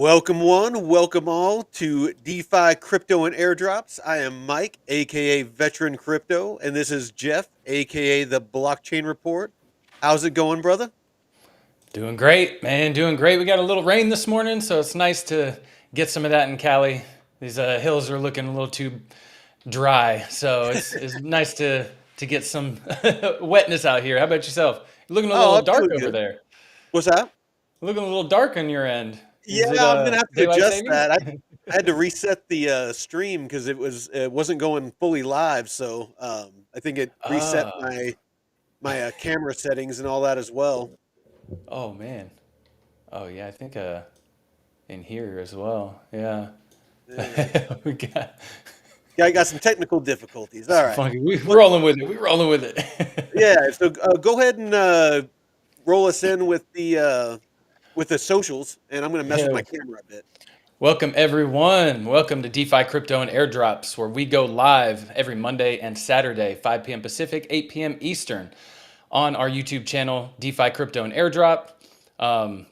Welcome all to DeFi Crypto and Airdrops. I am Mike, aka Veteran Crypto, and this is Jeff, aka the Blockchain Report. How's it going, brother? Doing great, man. Doing great. We got a little rain this morning, so it's nice to get some of that in Cali. These hills are looking a little too dry, so it's nice to get some wetness out here. How about yourself? You're looking a Oh, little I'm dark doing over good. there. What's that? Looking a little dark on your end. Yeah, Is it I'm gonna have to daylight adjust savings? that. I had to reset the stream because it wasn't going fully live, so I think it reset Ah, my camera settings and all that as well. oh man. Oh yeah, I think in here as well. Yeah. Yeah, We got yeah, I got some technical difficulties. All some right. funky. We Well, rolling with it. We rolling with it. yeah, so go ahead and roll us in with the socials, and I'm going to mess with my Yeah. camera a bit. Welcome, everyone. Welcome to DeFi Crypto and Airdrops, where we go live every Monday and Saturday, 5 p.m. Pacific, 8 p.m. Eastern, on our YouTube channel, DeFi Crypto and Airdrop.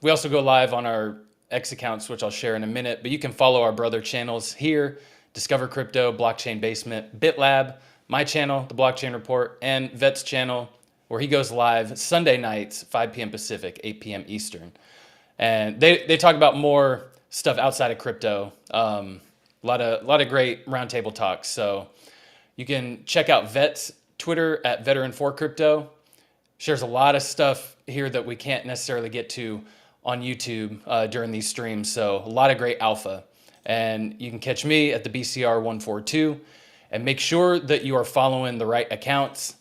We also go live on our X accounts, which I'll share in a minute, but you can follow our brother channels here: Discover Crypto, Blockchain Basement, BitLab, my channel, The Blockchain Report, and Vet's channel, where he goes live Sunday nights, 5 p.m. Pacific, 8 p.m. Eastern. And they talk about more stuff outside of crypto. A lot of great roundtable talks. So you can check out Vet's Twitter at Veteran4Crypto. Shares a lot of stuff here that we can't necessarily get to on YouTube during these streams. So a lot of great alpha. And you can catch me at the BCR142. And make sure that you are following the right accounts.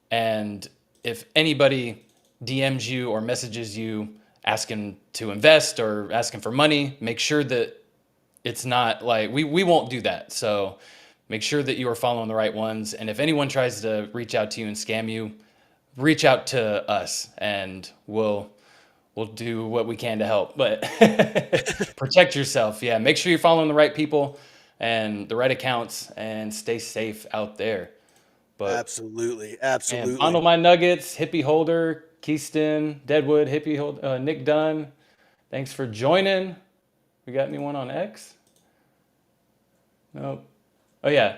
And if anybody DMs you or messages you asking to invest or asking for money, make sure that it's not like we won't do that. So make sure that you are following the right ones. And if anyone tries to reach out to you and scam you, reach out to us and we'll do what we can to help. But protect yourself. Yeah, make sure you're following the right people and the right accounts and stay safe out there. But Absolutely, man, absolutely. Fondle My Nuggets, Hippie Holder, Keyston, Deadwood, Hippie Holder, Nick Dunn. Thanks for joining. We got anyone on X? Nope. Oh yeah.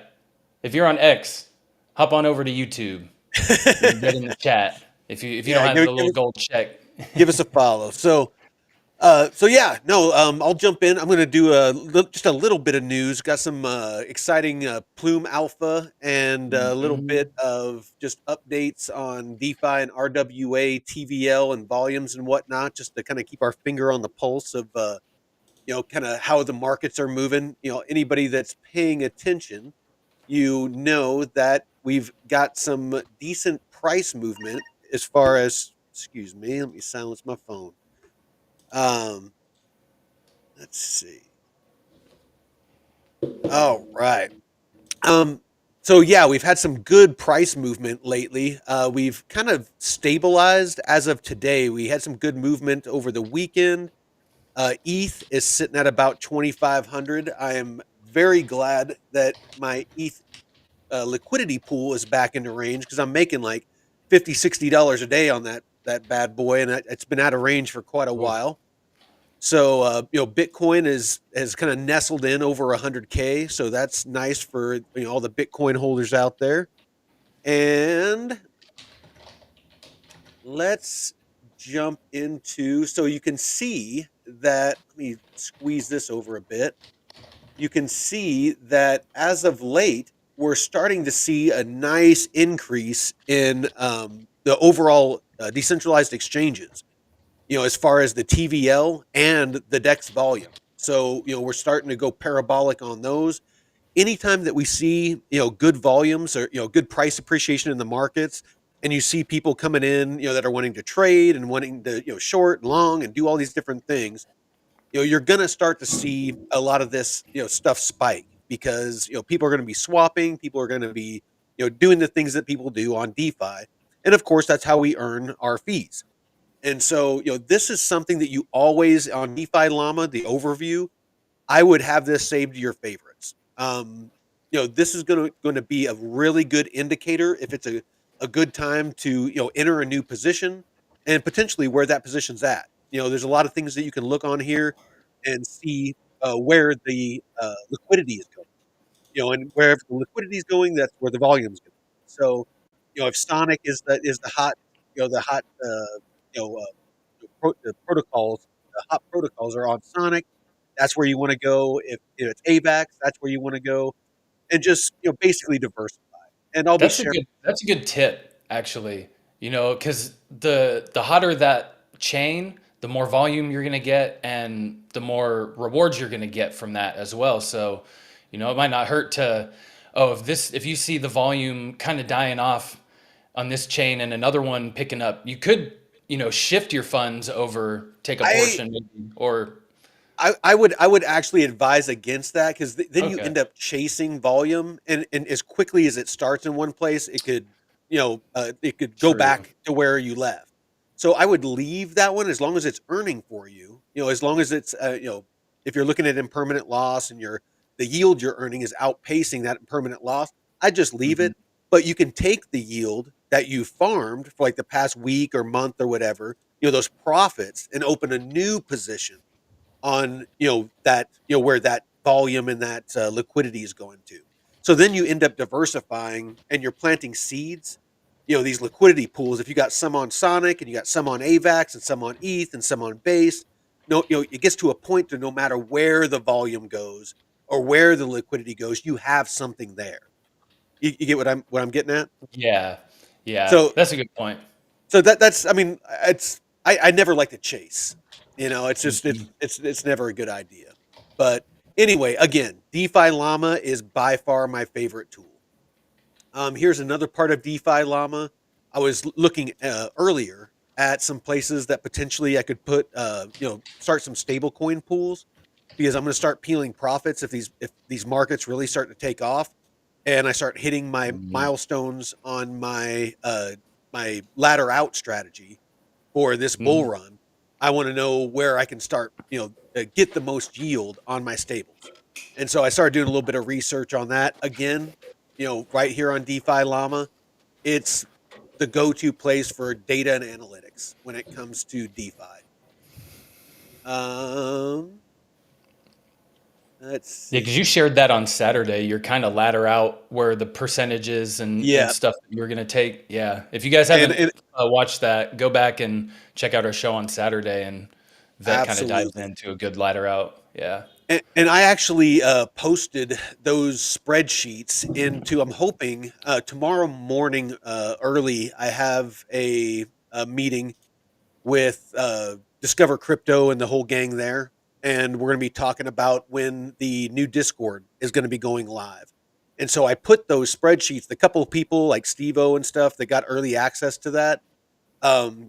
If you're on X, hop on over to YouTube. You can get in the chat. If you don't Yeah, have the little gold check. give us a follow. So yeah, no, I'll jump in. I'm going to do just a little bit of news. Got some exciting Plume Alpha and a little Mhm. bit of just updates on DeFi and RWA, TVL, and volumes and whatnot, just to kind of keep our finger on the pulse of kind of how the markets are moving. Anybody that's paying attention, that we've got some decent price movement as far as. Excuse me, let me silence my phone. Um, let's see. All right. Um, so yeah, we've had some good price movement lately. We've kind of stabilized as of today. We had some good movement over the weekend. ETH is sitting at about 2,500. I am very glad that my ETH liquidity pool is back into range because I'm making like $50, $60 a day on that bad boy, and it's been out of range for quite a Oof. while. So Bitcoin has kind of nestled in over 100K, so that's nice for all the Bitcoin holders out there. And let's jump into, so you can see that. Let me squeeze this over a bit. You can see that as of late, we're starting to see a nice increase in the overall decentralized exchanges, as far as the TVL and the DEX volume. So, we're starting to go parabolic on those. Anytime that we see, good volumes or, good price appreciation in the markets, and you see people coming in, that are wanting to trade and wanting to, short, long, and do all these different things, you're going to start to see a lot of this, stuff spike because, people are going to be swapping, people are going to be, doing the things that people do on DeFi. And of course, that's how we earn our fees. And so, this is something that you always on DeFi Llama, the overview, I would have this saved to your favorites. This is going to be a really good indicator if it's a good time to enter a new position and potentially where that position's at. There's a lot of things that you can look on here. and see where the liquidity is going. And wherever the liquidity is going, that's where the volume is going. So, if Sonic is the hot, the hot, the protocols, the hot protocols are on Sonic. That's where you want to go. If it's AVAX, that's where you want to go, and just basically diversify. And I'll be sharing. That's a good tip, actually. Because the hotter that chain, the more volume you're gonna get, and the more rewards you're gonna get from that as well. So, it might not hurt to, oh, if you see the volume kind of dying off on this chain and another one picking up, you could, shift your funds over, take a I portion, maybe, or I would actually advise against that because then you okay, end up chasing volume, and as quickly as it starts in one place, it could go true. back to where you left. So I would leave that one as long as it's earning for you. As long as it's if you're looking at impermanent loss and the yield you're earning is outpacing that impermanent loss, I just leave Mhm. it. But you can take the yield that you farmed for like the past week or month or whatever, those profits, and open a new position on that where that volume and that liquidity is going to. So then you end up diversifying and you're planting seeds. These liquidity pools. If you got some on Sonic and you got some on AVAX and some on ETH and some on Base, no, it gets to a point to no matter where the volume goes or where the liquidity goes, you have something there. You get what I'm getting at. Yeah, yeah, So that's a good point. that's I mean I never like to chase. It's just Mhm. it's never a good idea. But anyway, again, DeFi Llama is by far my favorite tool. Here's another part of DeFi Llama. I was looking earlier at some places that potentially I could put start some stable coin pools because I'm going to start peeling profits if these markets really start to take off and I start hitting my Mhm. milestones on my ladder out strategy for this bull Mhm. run. I want to know where I can start, get the most yield on my stables. And so I started doing a little bit of research on that again, right here on DeFi Llama. It's the go-to place for data and analytics when it comes to DeFi. Um, let's Yeah, because you see. shared that on Saturday. You're kind of ladder out where the percentages and Yeah, stuff that you're gonna take. Yeah, if you guys and haven't and watched that, go back and check out our show on Saturday, and Vet kind of dives absolutely. into a good ladder out. Yeah. And I actually posted those spreadsheets into. I'm hoping tomorrow morning early. I have a meeting with Discover Crypto and the whole gang there, and we're going to be talking about when the new Discord is going to be going live. And so I put those spreadsheets. The couple of people like Steve-O and stuff that got early access to that,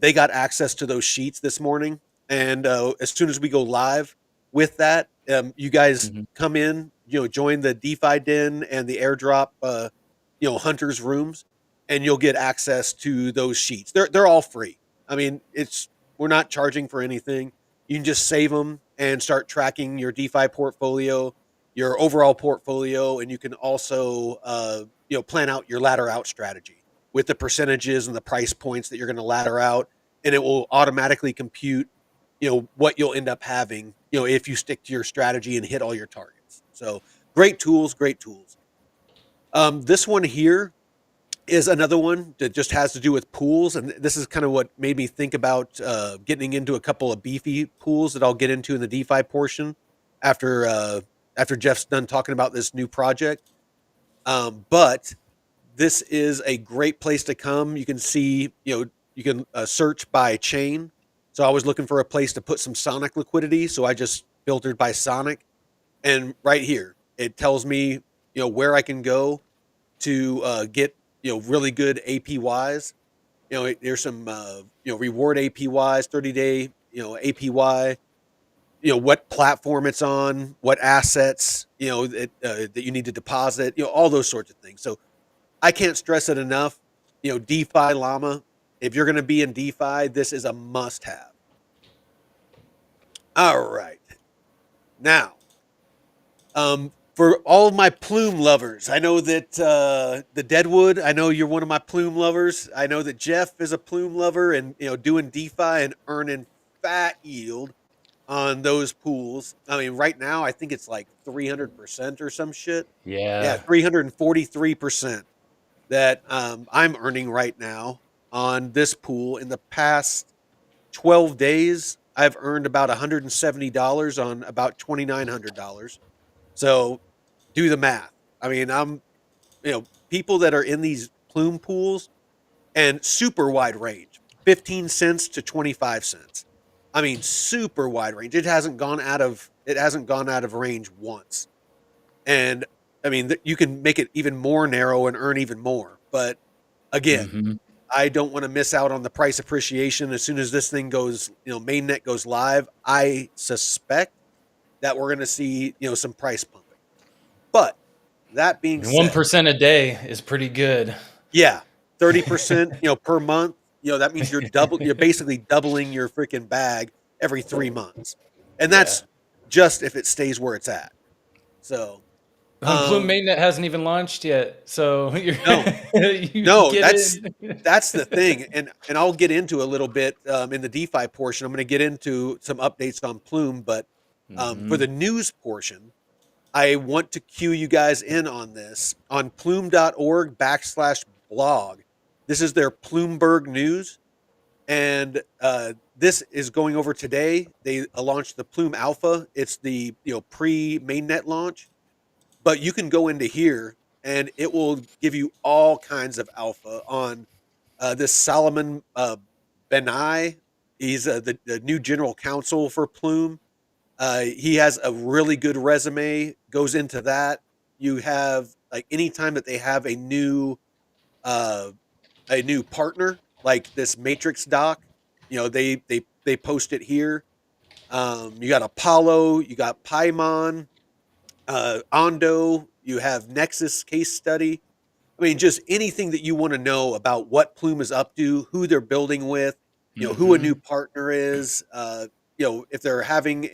they got access to those sheets this morning, and as soon as we go live with that, you guys Hmm. come in, join the DeFi Den and the airdrop, hunters rooms, and you'll get access to those sheets. They're all free. I mean, we're not charging for anything. You can just save them and start tracking your DeFi portfolio, your overall portfolio, and you can also plan out your ladder out strategy with the percentages and the price points that you're going to ladder out, and it will automatically compute, what you'll end up having, if you stick to your strategy and hit all your targets. So great tools, great tools. This one here is another one that just has to do with pools, and this is kind of what made me think about getting into a couple of beefy pools that I'll get into in the DeFi portion after after Jeff's done talking about this new project. But this is a great place to come. You can see, you can search by chain. So I was looking for a place to put some Sonic liquidity. So I just filtered by Sonic. And right here, it tells me, where I can go to get, really good APYs. There's some, reward APYs, 30-day, APY, what platform it's on, what assets, that you need to deposit, all those sorts of things. So I can't stress it enough. DeFi Llama. If you're going to be in DeFi, this is a must-have. All right, now, for all of my plume lovers, I know that the Deadwood. I know you're one of my plume lovers. I know that Jeff is a plume lover, and doing DeFi and earning fat yield on those pools. I mean, right now I think it's like 300% or some shit. Yeah, Yeah. 343% that I'm earning right now on this pool. In the past 12 days, I've earned about $170 on about $2,900. So do the math. I mean, people that are in these plume pools and super wide range, 15 cents to 25 cents. I mean, super wide range. It hasn't gone out of range once. And I mean, you can make it even more narrow and earn even more. But again, Hmm. I don't want to miss out on the price appreciation as soon as this thing goes, mainnet goes live. I suspect that we're going to see, some price pumping. But that being And one said, percent a day is pretty good. yeah, 30%, per month, that means you're basically doubling your freaking bag every 3 months. And Yeah. that's just if it stays where it's at. So, Plume um Mainnet hasn't even launched yet, so you're no. you No, get that's in. that's the thing, and I'll get into a little bit, in the DeFi portion. I'm gonna get into some updates on Plume, but, for Hmm. the news portion, I want to cue you guys in on this on plume.org/blog. This is their Bloomberg News, and this is going over today. They launched the Plume Alpha. It's the pre mainnet launch, but you can go into here and it will give you all kinds of alpha on this Solomon Benai. He's the new general counsel for Plume. He has a really good resume. Goes into that. You have like anytime that they have uh, a new partner, like this Matrix doc, they post it here. You got Apollo, you got Paimon, Ondo, you have Nexus case study. I mean, just anything that you want to know about what Plume is up to, who they're building with, who a new Hmm. partner is, if they're having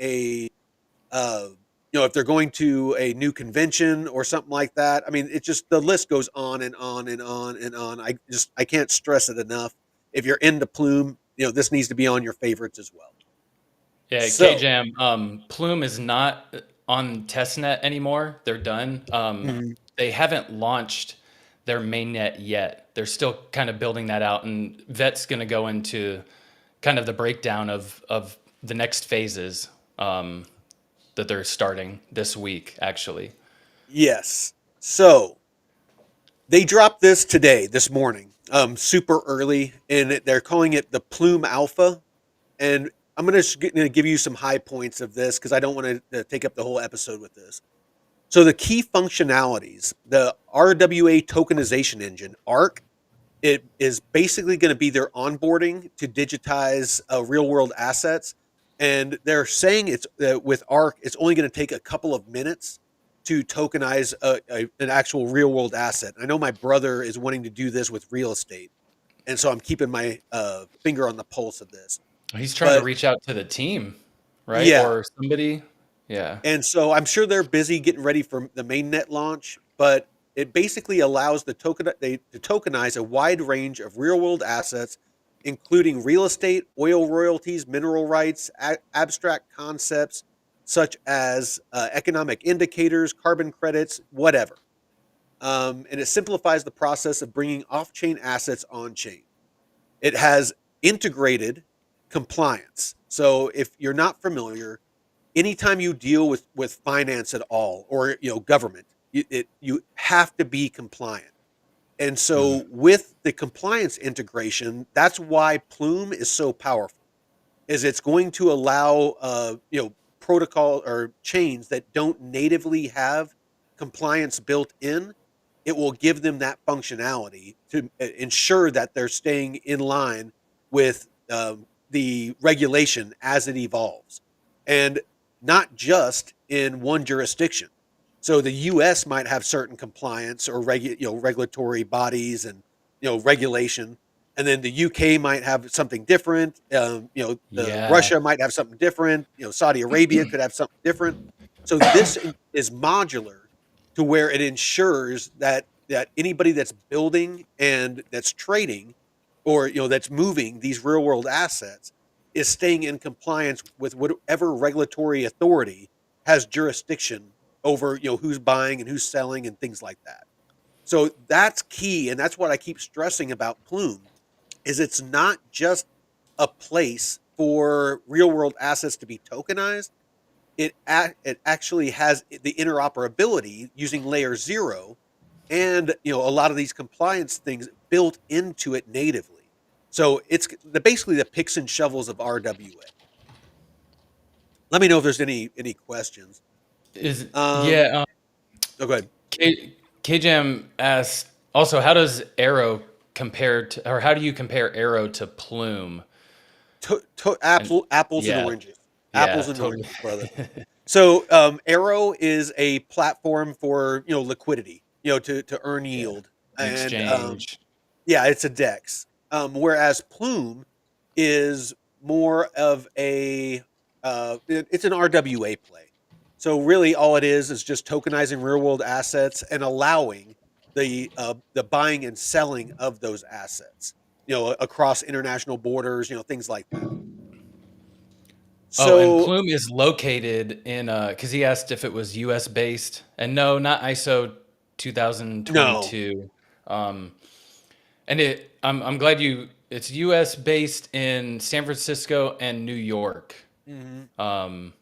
uh, if they're going to a new convention or something like that. I mean, it just the list goes on and on and on and on. I can't stress it enough. If you're into Plume, this needs to be on your favorites as well. Yeah, So, KJAM, Plume is not on testnet anymore. They're done. mhm. They haven't launched their mainnet yet. They're still kind of building that out, and Vet's going to go into kind of the breakdown of the next phases that they're starting this week, actually. Yes. So they dropped this today, this morning, super early, and they're calling it the Plume Alpha. And I'm gonna give you some high points of this because I don't want to take up the whole episode with this. So the key functionalities, the RWA tokenization engine, ARC, it is basically going to be their onboarding to digitize real world assets. And they're saying it's with ARC, it's only going to take a couple of minutes to tokenize an actual real world asset. I know my brother is wanting to do this with real estate. And so I'm keeping my finger on the pulse of this. He's trying to But reach out to the team, right? yeah, Or somebody. Yeah. and so I'm sure they're busy getting ready for the mainnet launch, but it basically allows to tokenize a wide range of real world assets, including real estate, oil royalties, mineral rights, abstract concepts such as economic indicators, carbon credits, whatever. And it simplifies the process of bringing off-chain assets on chain. It has integrated compliance. So if you're not familiar, anytime you deal with finance at all or government, you have to be compliant. And Mhm. so with the compliance integration, that's why Plume is so powerful. Is it's going to allow protocol or chains that don't natively have compliance built in. It will give them that functionality to ensure that they're staying in line with the regulation as it evolves, and not just in one jurisdiction. So the U.S. might have certain compliance or regulatory bodies and regulation, and then the UK might have something different. The Yeah. Russia might have something different. Saudi Arabia could have something different. So this is modular to where it ensures that anybody that's building and that's trading or that's moving these real world assets is staying in compliance with whatever regulatory authority has jurisdiction over, who's buying and who's selling and things like that. So that's key, and that's what I keep stressing about Plume is it's not just a place for real world assets to be tokenized. It actually has the interoperability using layer 0 and a lot of these compliance things built into it natively. So it's basically the picks and shovels of RWA. Let me know if there's any questions. Is Um, yeah. oh, go ahead. KJM asked also, how does Arrow compare to, or how do you compare Arrow to Plume? And Apples and yeah, oranges. yeah, Apples and totally. oranges, brother. So Arrow is a platform for liquidity, to earn Yeah, yield, an and exchange. yeah, it's a DEX. Whereas Plume is more of a it's an RWA play. So really, all it is just tokenizing real world assets and allowing the buying and selling of those assets, across international borders, things like that. Oh, and So Plume is located in because he asked if it was U.S. based, and no, not ISO no, 2022. Um, and I'm glad it's U.S. based in San Francisco and New York. hmm Um,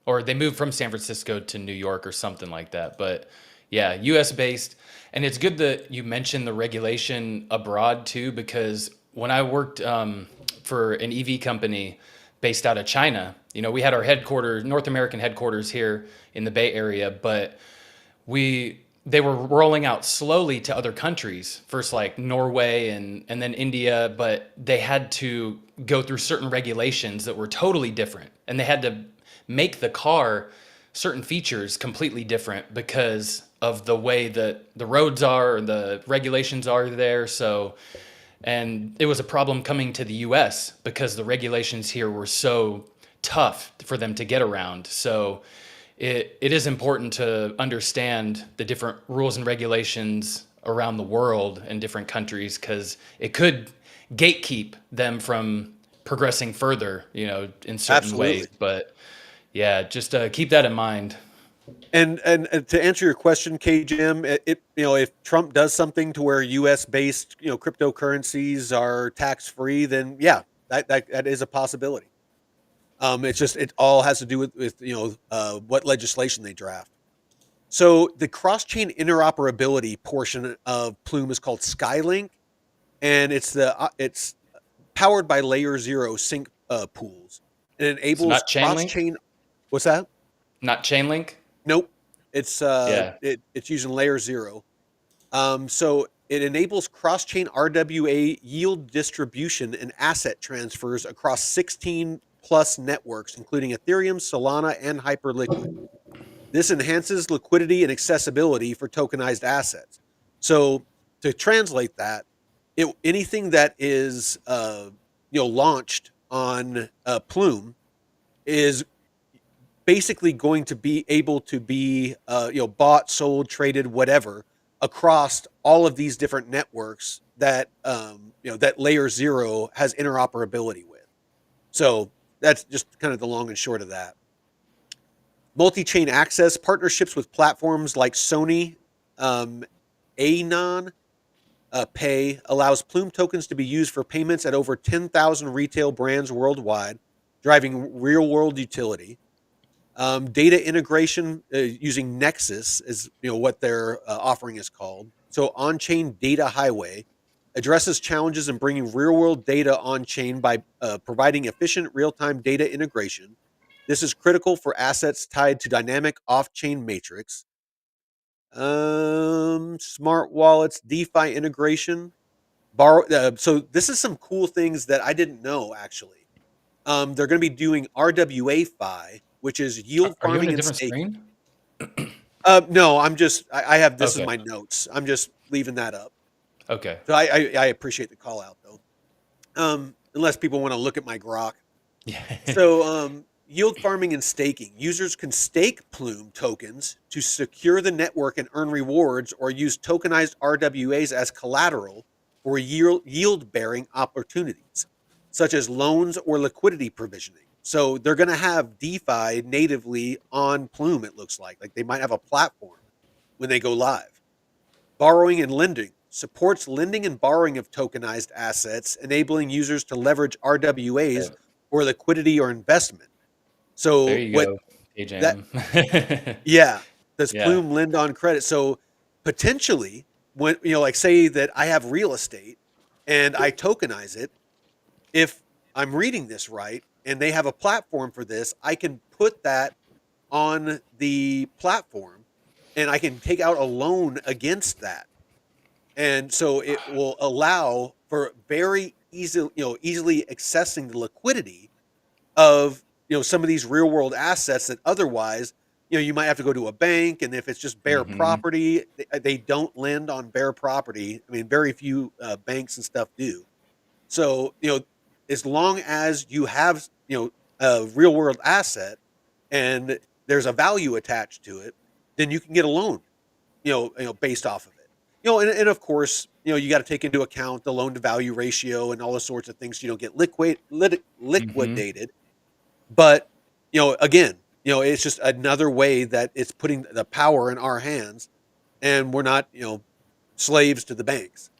or they moved from San Francisco to New York or something like that. But yeah, US based. And it's good that you mentioned the regulation abroad too, because when I worked for an EV company based out of China, we had our headquarters, North American headquarters here in the Bay Area, but they were rolling out slowly to other countries, first like Norway and then India, but they had to go through certain regulations that were totally different, and they had to make the car certain features completely different because of the way that the roads are or the regulations are there. So, and it was a problem coming to the US because the regulations here were so tough for them to get around. So it is important to understand the different rules and regulations around the world in different countries, because it could gatekeep them from progressing further, in certain ways. absolutely. But yeah, just keep that in mind. And to answer your question, KJM, if Trump does something to where U.S. based cryptocurrencies are tax free, then yeah, that is a possibility. It's just it all has to do with what legislation they draft. So the cross chain interoperability portion of Plume is called Skylink, and it's powered by Layer 0 sync pools. It So enables not cross Chainlink, chain. What's that? not Chainlink. Nope. It's Yeah. it's using Layer 0. So it enables cross-chain RWA yield distribution and asset transfers across 16 plus networks, including Ethereum, Solana, and Hyperliquid. This enhances liquidity and accessibility for tokenized assets. So to translate that, anything that is launched on Plume is basically going to be able to be bought, sold, traded, whatever across all of these different networks that that Layer 0 has interoperability with. So that's just kind of the long and short of that. Multi-chain access partnerships with platforms like Sony, um, Anon Pay allows Plume tokens to be used for payments at over 10,000 retail brands worldwide, driving real-world utility. Data integration using Nexus is what their offering is called. So on-chain data highway addresses challenges in bringing real-world data on-chain by providing efficient real-time data integration. This is critical for assets tied to dynamic off-chain matrix. Smart wallets, DeFi integration. Borrow. So this is some cool things that I didn't know actually. They're going to be doing RWA Fi, which is yield Are you in a farming and different staking. screen? No, I have this as Okay. my notes. I'm just leaving that up. Okay. So I appreciate the call out though. Unless people want to look at my grok. Yeah. So yield farming and staking. Users can stake Plume tokens to secure the network and earn rewards, or use tokenized RWAs as collateral for yield bearing opportunities. such as loans or liquidity provisioning. So they're going to have DeFi natively on Plume, it looks like they might have a platform when they go live. Borrowing and lending supports lending and borrowing of tokenized assets, enabling users to leverage RWAs Yeah, for liquidity or investment. there So you what go, that AJM. yeah, does Yeah. Plume lend on credit? So potentially, when like say that I have real estate and I tokenize it, if I'm reading this right and they have a platform for this, I can put that on the platform and I can take out a loan against that. And so it will allow for very easily accessing the liquidity of some of these real world assets that otherwise you might have to go to a bank, and if it's just bare Hmm. property, they don't lend on bare property. I mean, very few banks and stuff do. So as long as you have a real world asset and there's a value attached to it, then you can get a loan based off of it. And of course, you got to take into account the loan to value ratio and all the sorts of things so you don't get Hmm. liquidated. But again, it's just another way that it's putting the power in our hands, and we're not slaves to the banks.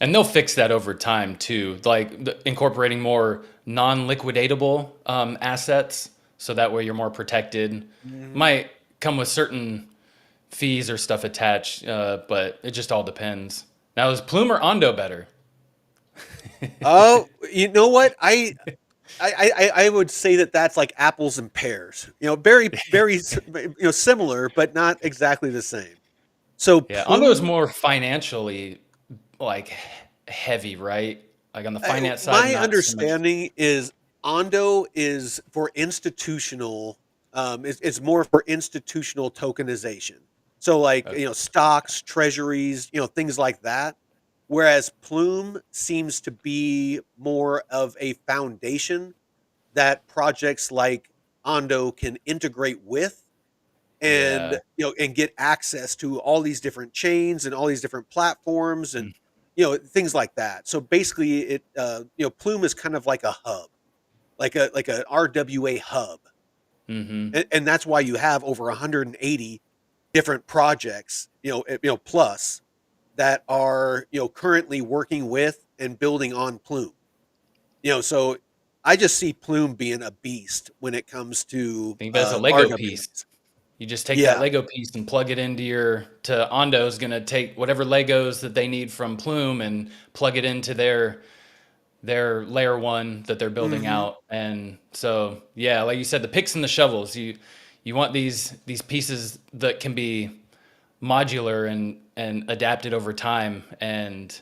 And they'll fix that over time too, like incorporating more non-liquidatable assets, so that way you're more protected. Mm-hmm. Might come with certain fees or stuff attached, but it just all depends. Now, is Plume or Ondo better? Oh, you know what? I would say that that's like apples and pears. Very similar, but not exactly the same. So Yeah, Ondo is Plume, more financially like heavy, right? Like on the finance side, my not so much. understanding is Ondo is for institutional. It's more for institutional tokenization. So like Okay. stocks, treasuries, things like that. Whereas Plume seems to be more of a foundation that projects like Ondo can integrate with, and Yeah. and get access to all these different chains and all these different platforms, and things like that. So basically it Plume is kind of like a hub, like a RWA hub. Mm-hmm. And that's why you have over 180 different projects, plus, that are currently working with and building on Plume. So I just see Plume being a beast when it comes to Think that's a Lego piece. RWAs. You just take that Yeah. Lego piece and plug it into your to Ondo's gonna take whatever Legos that they need from Plume and plug it into their layer one that they're building Hmm. out. And so yeah, like you said, the picks and the shovels. You want these pieces that can be modular and adapted over time. And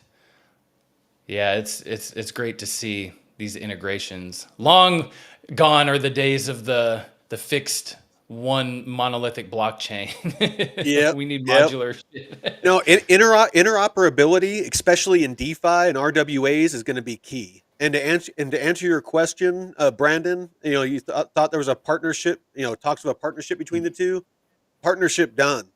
yeah, it's great to see these integrations. Long gone are the days of the fixed one monolithic blockchain. Yep. We need Yep. modular shit. No, interoperability, especially in DeFi and RWAs, is going to be key. And to answer your question, Brandon, you thought there was a partnership. Talks of a partnership between the two. Partnership done.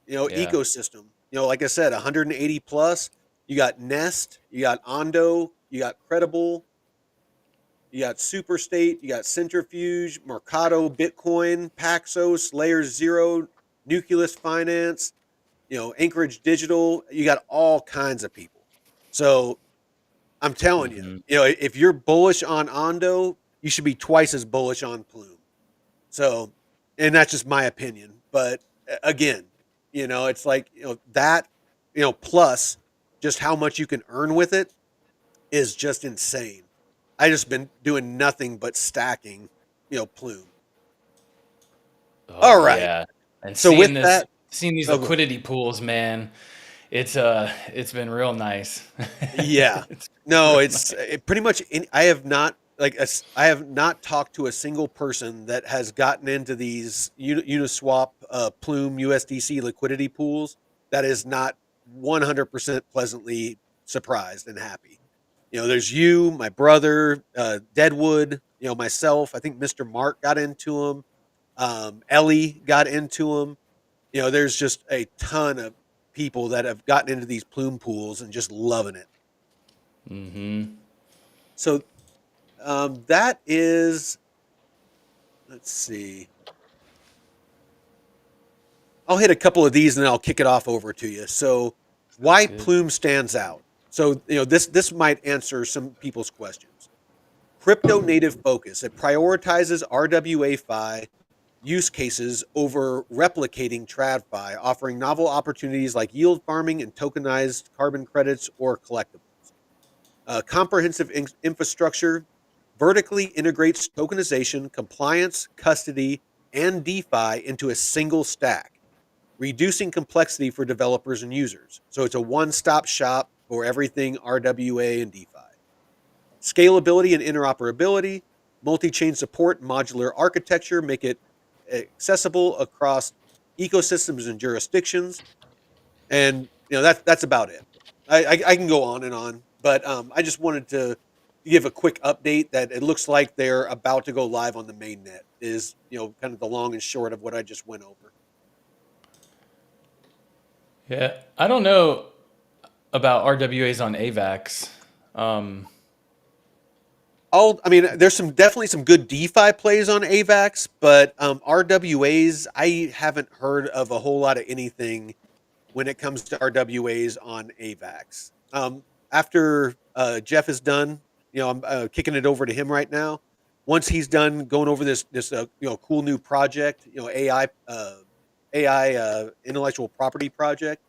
Yeah. Ecosystem. Like I said, 180 plus. You got Nest, you got Ondo, you got Credible, you got Superstate, you got Centrifuge, Mercado, Bitcoin, Paxos, Layer Zero, Nucleus Finance, Anchorage Digital. You got all kinds of people. So I'm telling you, Hmm. if you're bullish on Ondo, you should be twice as bullish on Plume. So, and that's just my opinion. But again, it's like, that, plus just how much you can earn with it is just insane. I just been doing nothing but stacking, Plume. All Oh right. yeah. And So with that, seeing these oh, go ahead. liquidity pools, man, it's been real nice. Yeah. It's been No, real it's nice. pretty much. I have not I have not talked to a single person that has gotten into these Uniswap Plume USDC liquidity pools that is not 100% pleasantly surprised and happy. There's you, my brother, Deadwood, myself. I think Mr. Mark got into them. Ellie got into them. There's just a ton of people that have gotten into these plume pools and just loving it. Hmm. So that is, let's see. I'll hit a couple of these and then I'll kick it off over to you. So, Sounds why good. Plume stands out. So, this might answer some people's questions. Crypto native focus. It prioritizes RWA use cases over replicating TradFi, offering novel opportunities like yield farming and tokenized carbon credits or collectibles. Comprehensive infrastructure vertically integrates tokenization, compliance, custody, and DeFi into a single stack, reducing complexity for developers and users. So it's a one-stop shop for everything RWA and DeFi. Scalability and interoperability, multi-chain support, modular architecture make it accessible across ecosystems and jurisdictions. And that's about it. I can go on and on, but I just wanted to give a quick update that it looks like they're about to go live on the mainnet. Is kind of the long and short of what I just went over. Yeah, I don't know about RWAs on AVAX. Um, I mean, there's definitely some good DeFi plays on AVAX, but RWAs, I haven't heard of a whole lot of anything when it comes to RWAs on AVAX. After Jeff is done, I'm kicking it over to him right now. Once he's done going over this cool new project, AI intellectual property project,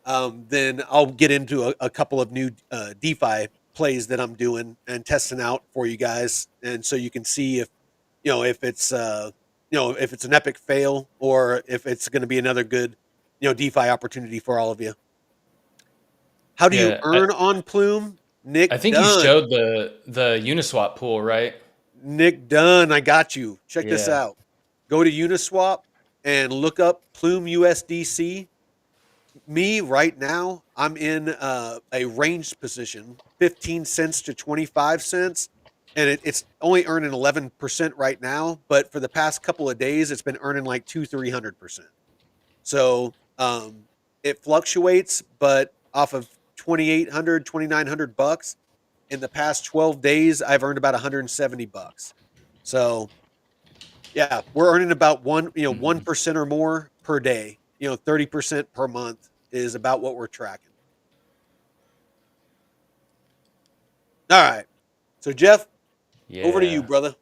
then I'll get into a couple of new DeFi plays that I'm doing and testing out for you guys, and so you can see if if it's an epic fail or if it's going to be another good DeFi opportunity for all of you. How do you yeah, earn on Plume? I Nick think you Dunn. showed the Uniswap pool, right? Nick Dunn, I got you. Check this Yeah. out. Go to Uniswap and look up Plume USDC. Me right now, I'm in a ranged position, 15 cents to 25 cents, and it's only earning 11% right now. But for the past couple of days, it's been earning like 300%. So it fluctuates, but off of 2,800, 2,900 bucks in the past 12 days, I've earned about 170 bucks. So yeah, we're earning about 1% or more per day. 30% per month is about what we're tracking. All right. So Jeff, over to you, Yeah. brother.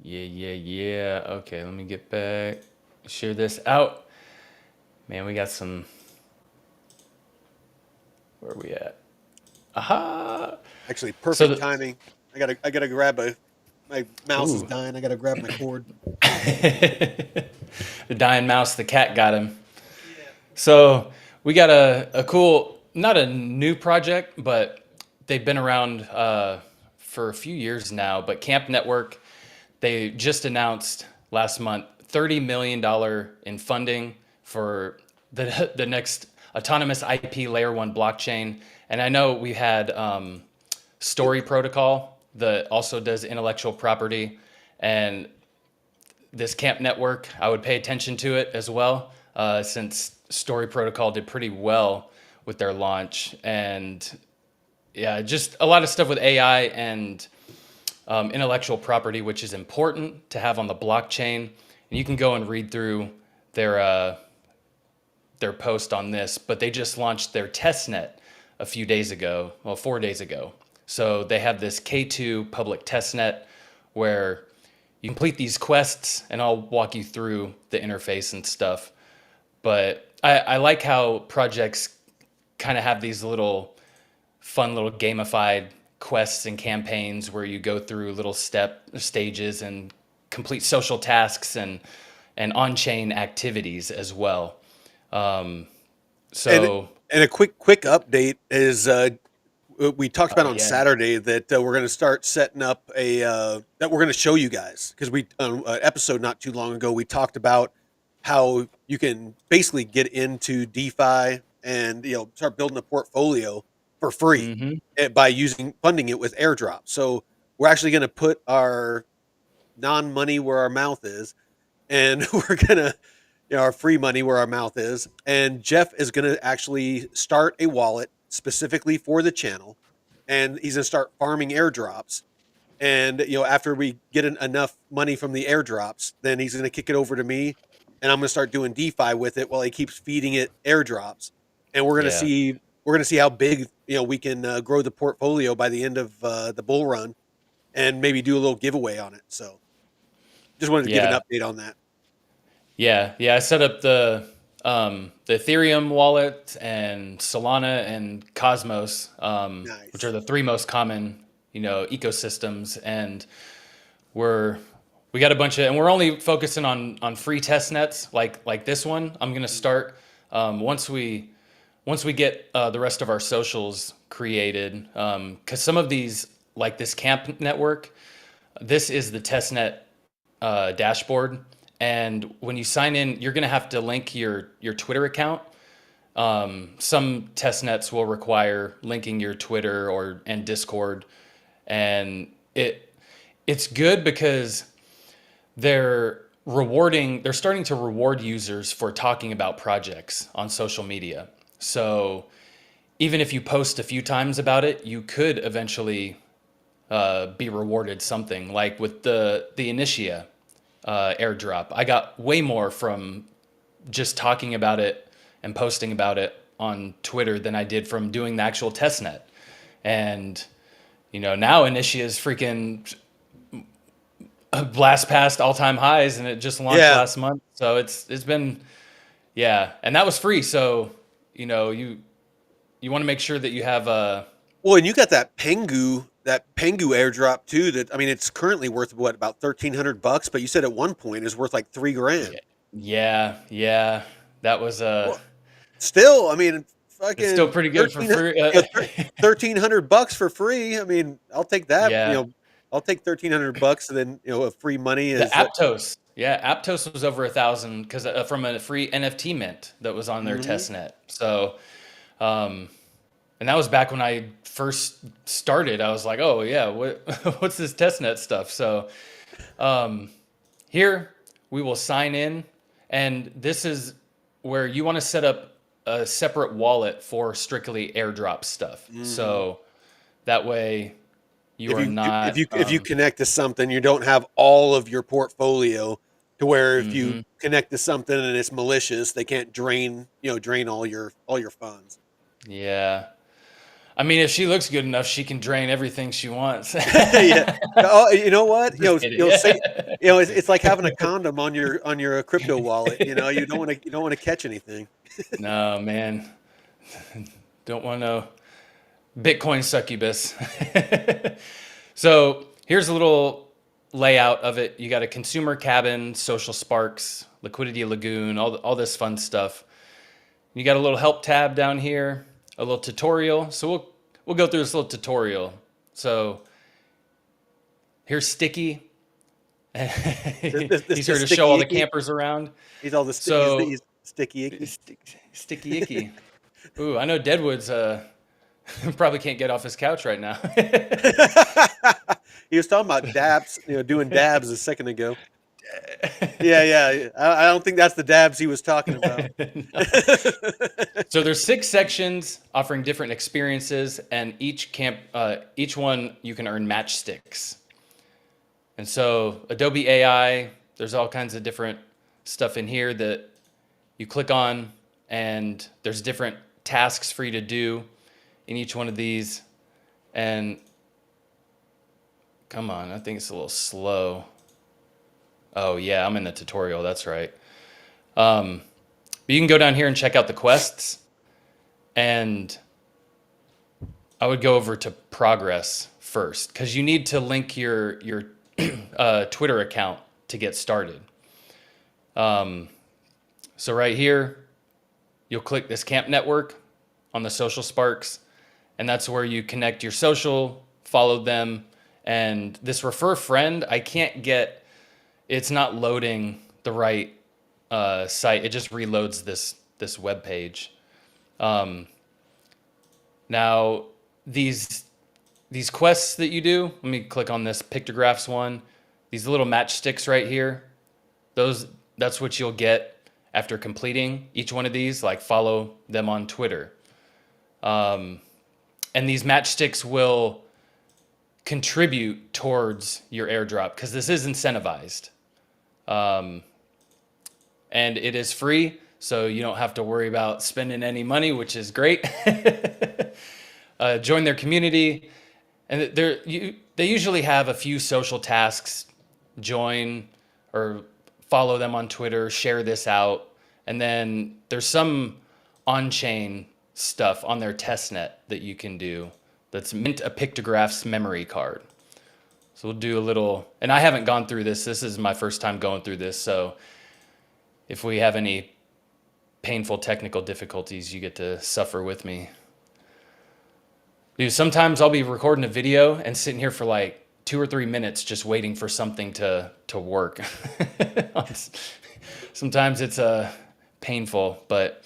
Yeah. Okay, let me get back. Share this out. Man, we got some. Where are we at? Aha! Actually, So perfect timing. I gotta grab my mouse is ooh. dying. I gotta grab my cord. The dying mouse, the cat got him. Yeah. So we got a cool, not a new project, but they've been around for a few years now. But Camp Network, they just announced last month $30 million in funding for the next autonomous IP layer one blockchain. And I know we had Story Protocol that also does intellectual property, and this Camp Network, I would pay attention to it as well, since Story Protocol did pretty well with their launch. And yeah, just a lot of stuff with AI and intellectual property, which is important to have on the blockchain. And you can go and read through their their post on this, but they just launched their testnet a few days ago, well, 4 days ago. So they have this K2 public testnet where you complete these quests, and I'll walk you through the interface and stuff. But I like how projects kind of have these little fun little gamified quests and campaigns where you go through little stages and complete social tasks and on-chain activities as well. Um, And so and a quick update is we talked about oh on yeah. Saturday that we're going to start setting up that we're going to show you guys because we episode not too long ago we talked about how you can basically get into DeFi and start building a portfolio for free Mm-hmm. by using funding it with airdrop. So we're actually going to put our non-money where our mouth is, and we're gonna our free money where our mouth is. And Jeff is gonna actually start a wallet specifically for the channel, and he's going to start farming airdrops. And after we get enough money from the airdrops, then he's going to kick it over to me, and I'm going to start doing DeFi with it while he keeps feeding it airdrops. And Yeah. we're going to see how big we can grow the portfolio by the end of the bull run, and maybe do a little giveaway on it. So just wanted to give an Yeah. update on that. Yeah. Yeah. I set up the Ethereum wallet and Solana and Cosmos, which are Nice. the three most common, ecosystems. And we're we got a bunch of, and we're only focusing on free test nets like this one. I'm gonna start once we get the rest of our socials created, because some of these, like this camp network, this is the testnet dashboard, and when you sign in, you're gonna have to link your Twitter account. Some test nets will require linking your Twitter and Discord, and it's good because they're starting to reward users for talking about projects on social media. So even if you post a few times about it, you could eventually be rewarded something. Like with the Initia airdrop, I got way more from just talking about it and posting about it on Twitter than I did from doing the actual testnet. And now Initia is freaking blast past all-time highs, and it just launched Yeah. last month. So it's been, yeah, and that was free. So you want to make sure that you have a. Well, and you got that Pengu airdrop too. That, I mean, it's currently worth what, about $1,300, but you said at one point it's worth like 3 grand. Yeah, yeah, that was Well, still, I mean, it's still fucking pretty good for 13, free. 1,300 bucks for free. I mean, I'll take that. Yeah, I'll take 1,300 bucks, and then a free money the is. Aptos. Yeah, Aptos was over 1,000 because from a free NFT mint that was on their Mhm. test net. So, and that was back when I first started. I was like, oh yeah, what's this test net stuff? So, here we will sign in, and this is where you want to set up a separate wallet for strictly airdrop stuff. Mhm. So that way you If are you if not. you if you connect to something, you don't have all of your portfolio, to where if you Mhm. connect to something and it's malicious, they can't drain all your funds. Yeah. I mean, if she looks good enough, she can drain everything she wants. Yeah. Oh, you know what? Just kidding. Say, it's like having a condom on your crypto wallet. You don't want to catch anything. No, man. Don't want no Bitcoin succubus. So here's a little layout of it. You got a consumer cabin, social sparks, liquidity lagoon, all this fun stuff. You got a little help tab down here, a little tutorial. So we'll go through this little tutorial. So here's Sticky. This He's here this to show all sticky the icky. campers around. He's all So he's sticky icky. Sticky Icky. Ooh, I know Deadwood's probably can't get off his couch right now. He was talking about dabs, doing dabs a second ago. Yeah, yeah. I don't think that's the dabs he was talking about. No. So there's 6 sections offering different experiences, and each one you can earn matchsticks. And so Adobe AI, there's all kinds of different stuff in here that you click on, and there's different tasks for you to do in each one of these. And come on, I think it's a little slow. Oh yeah, I'm in the tutorial. That's right. But you can go down here and check out the quests, and I would go over to progress first because you need to link your Twitter account to get started. So right here, you'll click this camp network on the social sparks, and that's where you connect your social, follow them, and this refer friend, it's not loading the right site. It just reloads this web page. Now these quests that you do, let me click on this pictographs one. These little matchsticks right here, that's what you'll get after completing each one of these. Like follow them on Twitter. and these matchsticks will contribute towards your airdrop because this is incentivized. And it is free, so you don't have to worry about spending any money, which is great. Join their community, and they usually have a few social tasks. Join or follow them on Twitter, share this out, and then there's some on-chain stuff on their testnet that you can do that's mint a pictographs memory card. So we'll do a little, and I haven't gone through this. This is my first time going through this, so if we have any painful technical difficulties, you get to suffer with me. Dude, sometimes I'll be recording a video and sitting here for like 2 or 3 minutes just waiting for something to work. Sometimes it's painful, but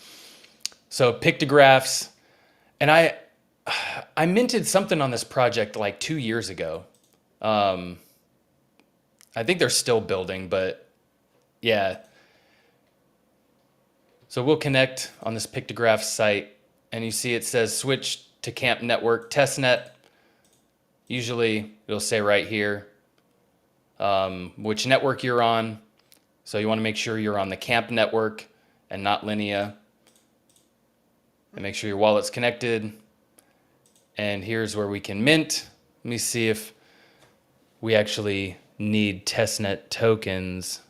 so pictographs, and I minted something on this project like 2 years ago. I think they're still building, but yeah. So we'll connect on this pictograph site, and you see it says switch to camp network testnet. Usually it'll say right here which network you're on. So you want to make sure you're on the camp network and not Linea. And make sure your wallet's connected. And here's where we can mint. Let me see if we actually need testnet tokens.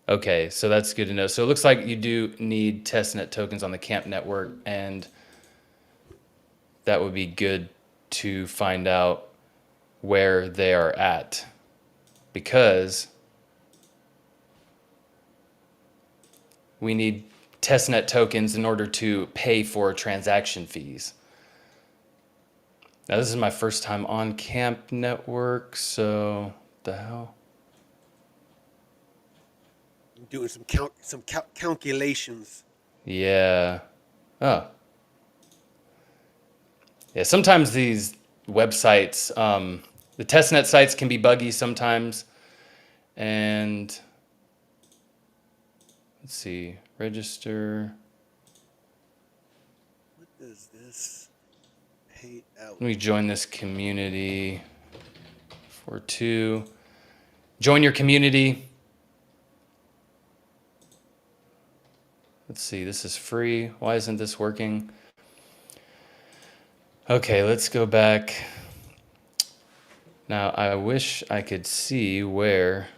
Okay, so that's good to know. So it looks like you do need testnet tokens on the camp network, and that would be good to find out where they are at, because we need testnet tokens in order to pay for transaction fees. Now this is my first time on camp network, so what the hell? I'm doing some calculations. Yeah. Oh. Yeah, sometimes these websites, the testnet sites can be buggy sometimes. And let's see, register. What does this pay out? Let me join this community for 2. Join your community. Let's see, this is free. Why isn't this working? Okay, let's go back. Now, I wish I could see where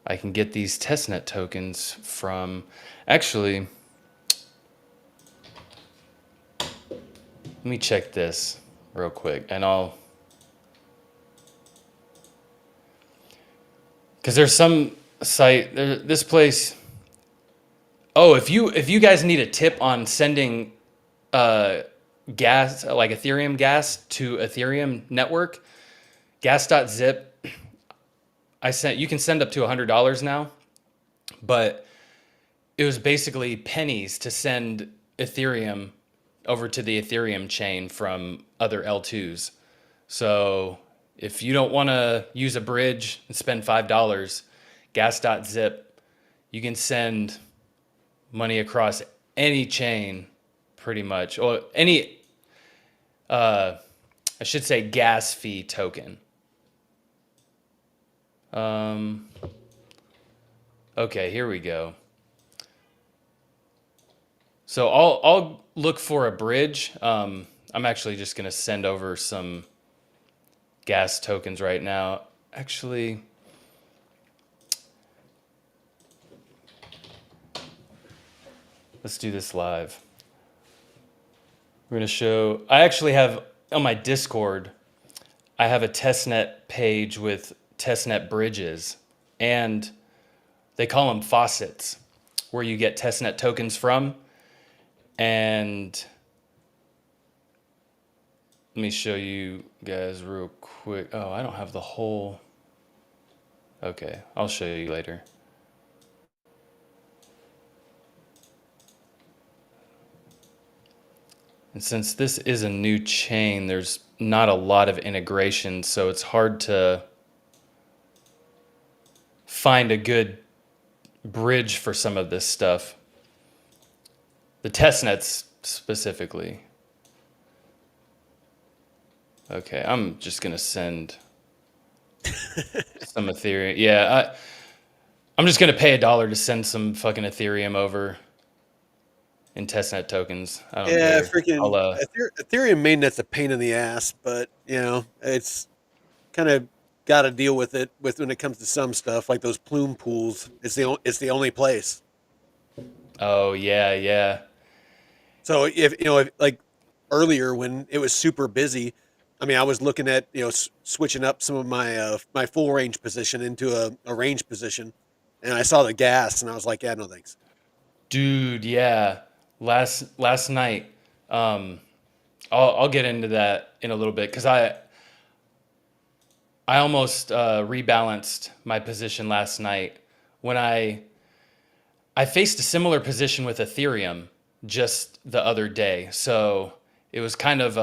I can get these testnet tokens from. Actually, let me check this real quick, and because there's some site, this place. Oh, if you guys need a tip on sending gas, like Ethereum gas to Ethereum network, gas.zip, you can send up to $100 now, but it was basically pennies to send Ethereum over to the Ethereum chain from other L2s. So if you don't want to use a bridge and spend $5, gas.zip, you can send money across any chain pretty much, or any, I should say gas fee token. Okay, here we go. So I'll look for a bridge. I'm actually just gonna send over some gas tokens right now. Actually, let's do this live. We're gonna show, I actually have on my Discord, I have a testnet page with testnet bridges, and they call them faucets, where you get testnet tokens from. And let me show you guys real quick. Oh, I don't have the whole. Okay, I'll show you later. And since this is a new chain, there's not a lot of integration, so it's hard to find a good bridge for some of this stuff. The testnets specifically. Okay, I'm just gonna send some Ethereum. Yeah, I'm just gonna pay $1 to send some fucking Ethereum over in testnet tokens. I don't Yeah, care. freaking I'll Ethereum mainnet's a pain in the ass, but it's kind of got to deal with it with when it comes to some stuff like those plume pools. It's the only place. Oh yeah, yeah. So if like earlier when it was super busy, I mean, I was looking at switching up some of my full range position into a range position, and I saw the gas, and I was like, yeah, no thanks. Dude, yeah. Last night, um, I'll get into that in a little bit because I almost rebalanced my position last night when I faced a similar position with Ethereum just the other day. So it was kind of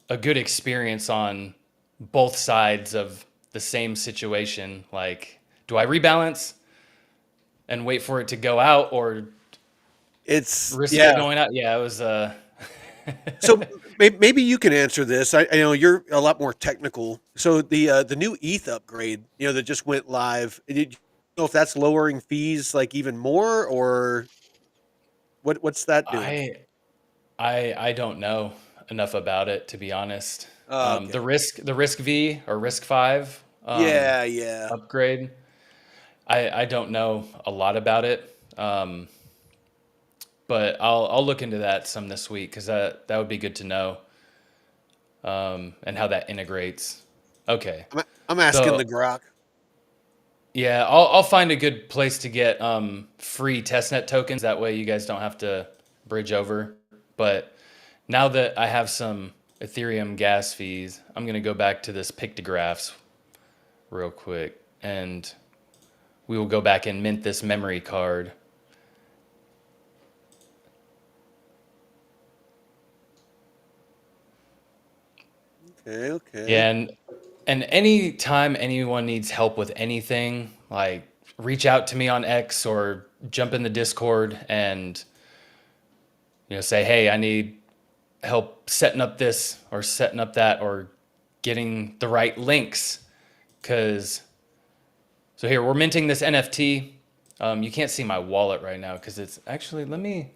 a good experience on both sides of the same situation. Like, do I rebalance and wait for it to go out or It's risk it yeah. going out? Yeah, it was So maybe you can answer this. I know you're a lot more technical. So the new ETH upgrade, that just went live. Did you know if that's lowering fees like even more, or what's that doing? I I don't know enough about it to be honest. Okay. The risk V or risk five Yeah, yeah. upgrade. I don't know a lot about it, but I'll look into that some this week because that would be good to know, and how that integrates. Okay, I'm asking so the Grok. yeah, I'll find a good place to get free testnet tokens. That way, you guys don't have to bridge over. But now that I have some Ethereum gas fees, I'm gonna go back to this pictographs real quick, and we will go back and mint this memory card. Okay, okay. Yeah, and anytime anyone needs help with anything, like reach out to me on X or jump in the Discord and say, hey, I need help setting up this or setting up that or getting the right links. Cause so here we're minting this NFT. You can't see my wallet right now because it's actually let me.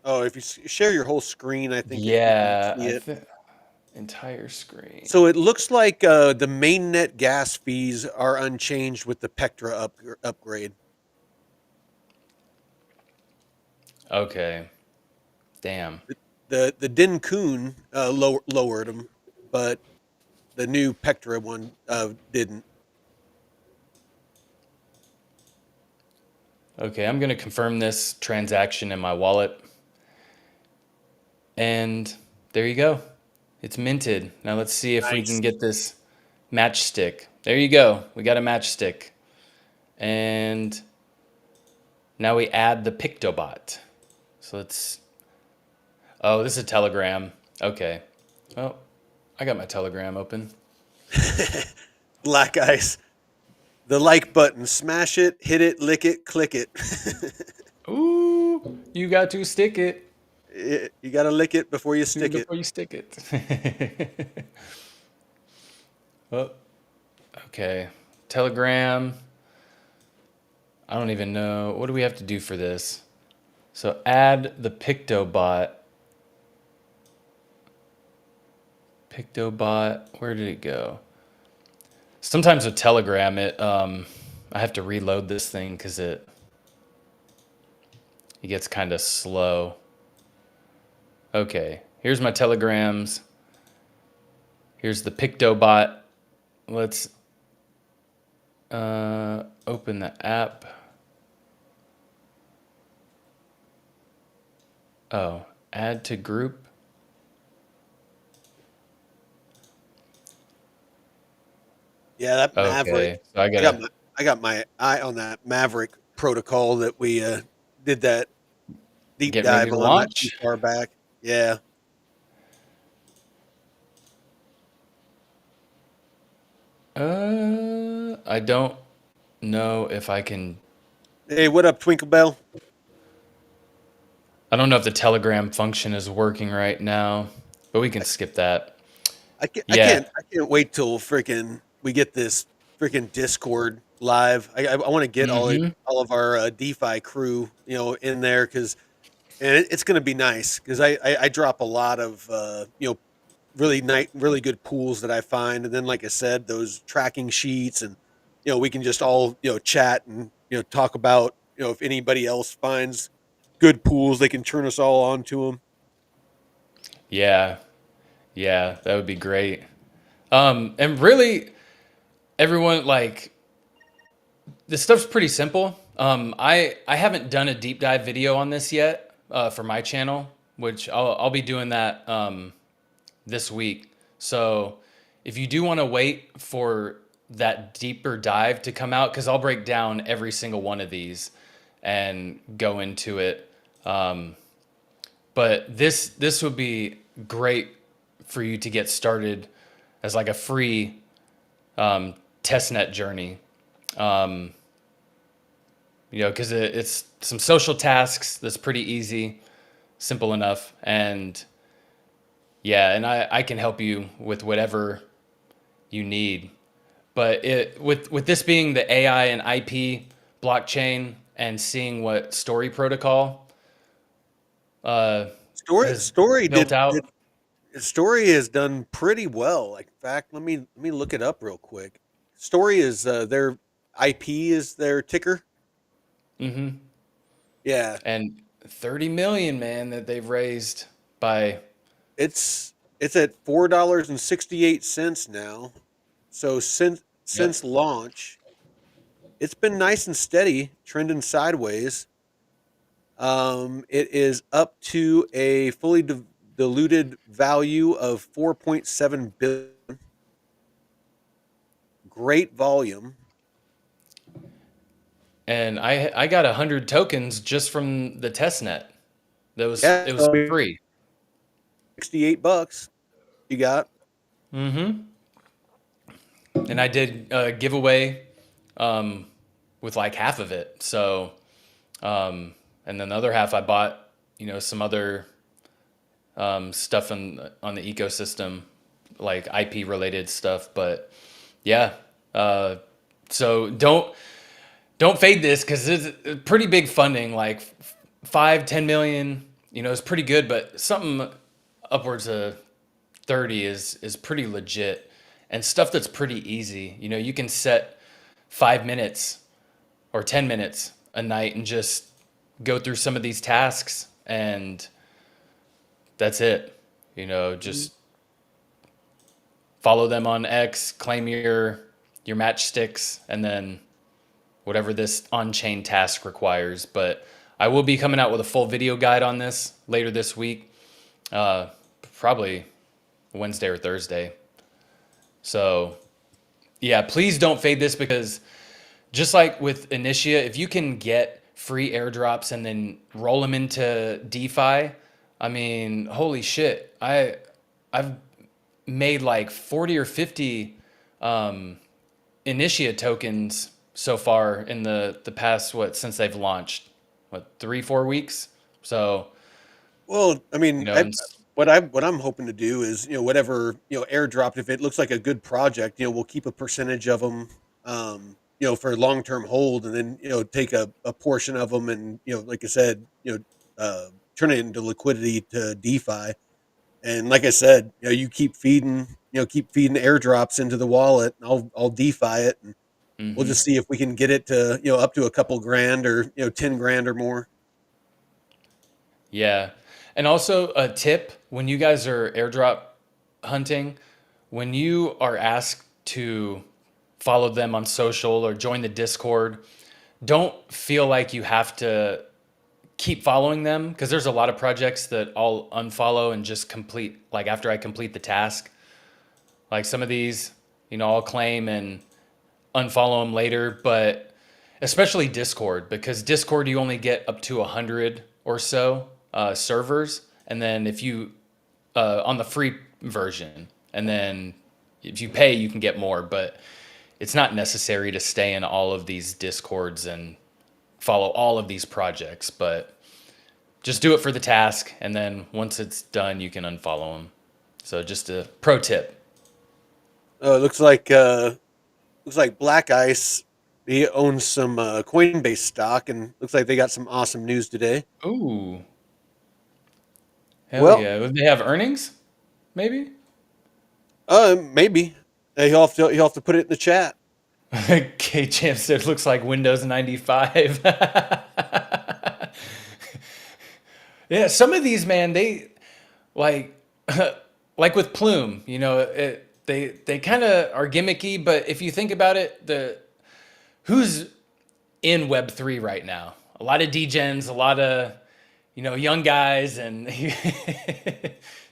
Oh, if you share your whole screen, I think that you can Yeah, see I it. think entire screen. So it looks like the mainnet gas fees are unchanged with the Pectra upgrade. Okay, damn. The Din Kun lowered them, but the new Pectra one didn't. Okay, I'm gonna confirm this transaction in my wallet. And there you go. It's minted. Now let's see if we can Nice. get this matchstick. There you go. We got a matchstick. And now we add the Pictobot. So let's. Oh, this is a Telegram. Okay. Well, I got my Telegram open. Black ice. The like button. Smash it, hit it, lick it, click it. Ooh, you got to stick it. You got to lick it before you Even stick it. before you stick it. Oh, okay. Telegram. I don't even know. What do we have to do for this? So add the Pictobot. Pictobot, where did it go? Sometimes with Telegram, I have to reload this thing because it gets kind of slow. Okay, here's my Telegrams. Here's the Pictobot. Let's open the app. Oh, add to group. Yeah, that Maverick. Okay, so I I got gotta my I got my eye on that Maverick protocol that we did that deep get ready dive to on not too launch. far back. Yeah. I don't know if I can. Hey, what up, Twinkle Bell? I don't know if the Telegram function is working right now, but we can skip that. I can't, I Yeah. can't, I can't wait till freaking we get this freaking Discord live. I want to get Mm-hmm. all of our DeFi crew, in there because it's going to be nice because I drop a lot of really good pools that I find, and then like I said, those tracking sheets, and we can just all chat and talk about if anybody else finds good pools, they can turn us all on to them. Yeah. Yeah. That would be great. And really, everyone like this stuff's pretty simple. I haven't done a deep dive video on this yet for my channel, which I'll be doing that this week. So if you do want to wait for that deeper dive to come out, because I'll break down every single one of these and go into it. But this would be great for you to get started as like a free testnet journey. Because it's some social tasks that's pretty easy, simple enough, and yeah, and I can help you with whatever you need. But with this being the AI and IP blockchain and seeing what Story Protocol uh, Story has Story built did out. Story has done pretty well. Like, in fact, let me look it up real quick. Story is their IP is their ticker. Hmm. Yeah, And 30 million, man, that they've raised by. it's at $4.68 now. So since Yep. launch, it's been nice and steady, trending sideways. It is up to a fully diluted value of 4.7 billion. Great volume. And I got 100 tokens just from the test net. Yeah, It was so free. $68 you got. Hmm. And I did a giveaway um, with like half of it. So, and then the other half I bought, some other stuff on the ecosystem, like IP related stuff. But yeah, uh, so don't fade this because it's pretty big funding, like 5-10 million. It's pretty good, but something upwards of 30 is pretty legit, and stuff that's pretty easy. You can set 5 minutes or 10 minutes a night and just go through some of these tasks, and that's it. Mhm. Just follow them on X, claim your matchsticks, and then whatever this on-chain task requires. But I will be coming out with a full video guide on this later this week, uh, probably Wednesday or Thursday. So yeah, please don't fade this because just like with Initia, if you can get free airdrops and then roll them into DeFi, I mean, holy shit! I've made like 40 or 50 Initia tokens so far in the past since they've launched, 3-4 weeks. So Well, I mean, and what I'm hoping to do is whatever airdropped, if it looks like a good project, we'll keep a percentage of them, for long term hold, and then take a portion of them, and like I said, turn it into liquidity to DeFi. And like I said, you keep feeding airdrops into the wallet, and I'll DeFi it, and we'll hmm just see if we can get it to up to a couple grand, or 10 grand or more. yeah, and also a tip when you guys are airdrop hunting, when you are asked to follow them on social or join the Discord, don't feel like you have to keep following them because there's a lot of projects that I'll unfollow and just complete like after I complete the task. Like some of these, I'll claim and unfollow them later, but especially Discord because Discord you only get up to 100 or so servers, and then if you on the free version, and then if you pay you can get more, but it's not necessary to stay in all of these Discords and follow all of these projects, but just do it for the task, and then once it's done, you can unfollow them. So just a pro tip. It looks like Black Ice. He owns some Coinbase stock, and looks like they got some awesome news today. Ooh, hell Well, yeah. Would they have earnings? Maybe? maybe he'll have to put it in the chat. K Champ said looks like Windows 95. Yeah, some of these, man, they like like with Plume, they kind of are gimmicky, but if you think about it, the who's in Web3 right now? A lot of degens, a lot of young guys, and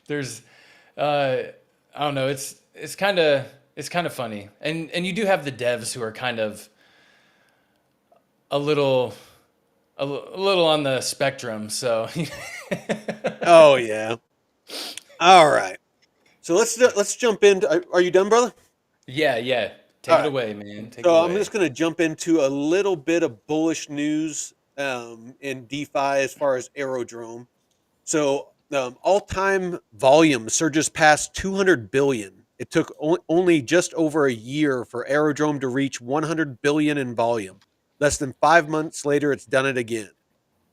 there's I don't know, it's kind of funny, and you do have the devs who are kind of a little a little on the spectrum, so Oh yeah. All right. So let's jump into. Are you done, brother? yeah, yeah. Take All it right. away, man. Take it So I'm just away. going to jump into a little bit of bullish news in DeFi as far as Aerodrome. So all-time volume surges past 200 billion. It took only just over a year for Aerodrome to reach 100 billion in volume. Less than 5 months later, it's done it again.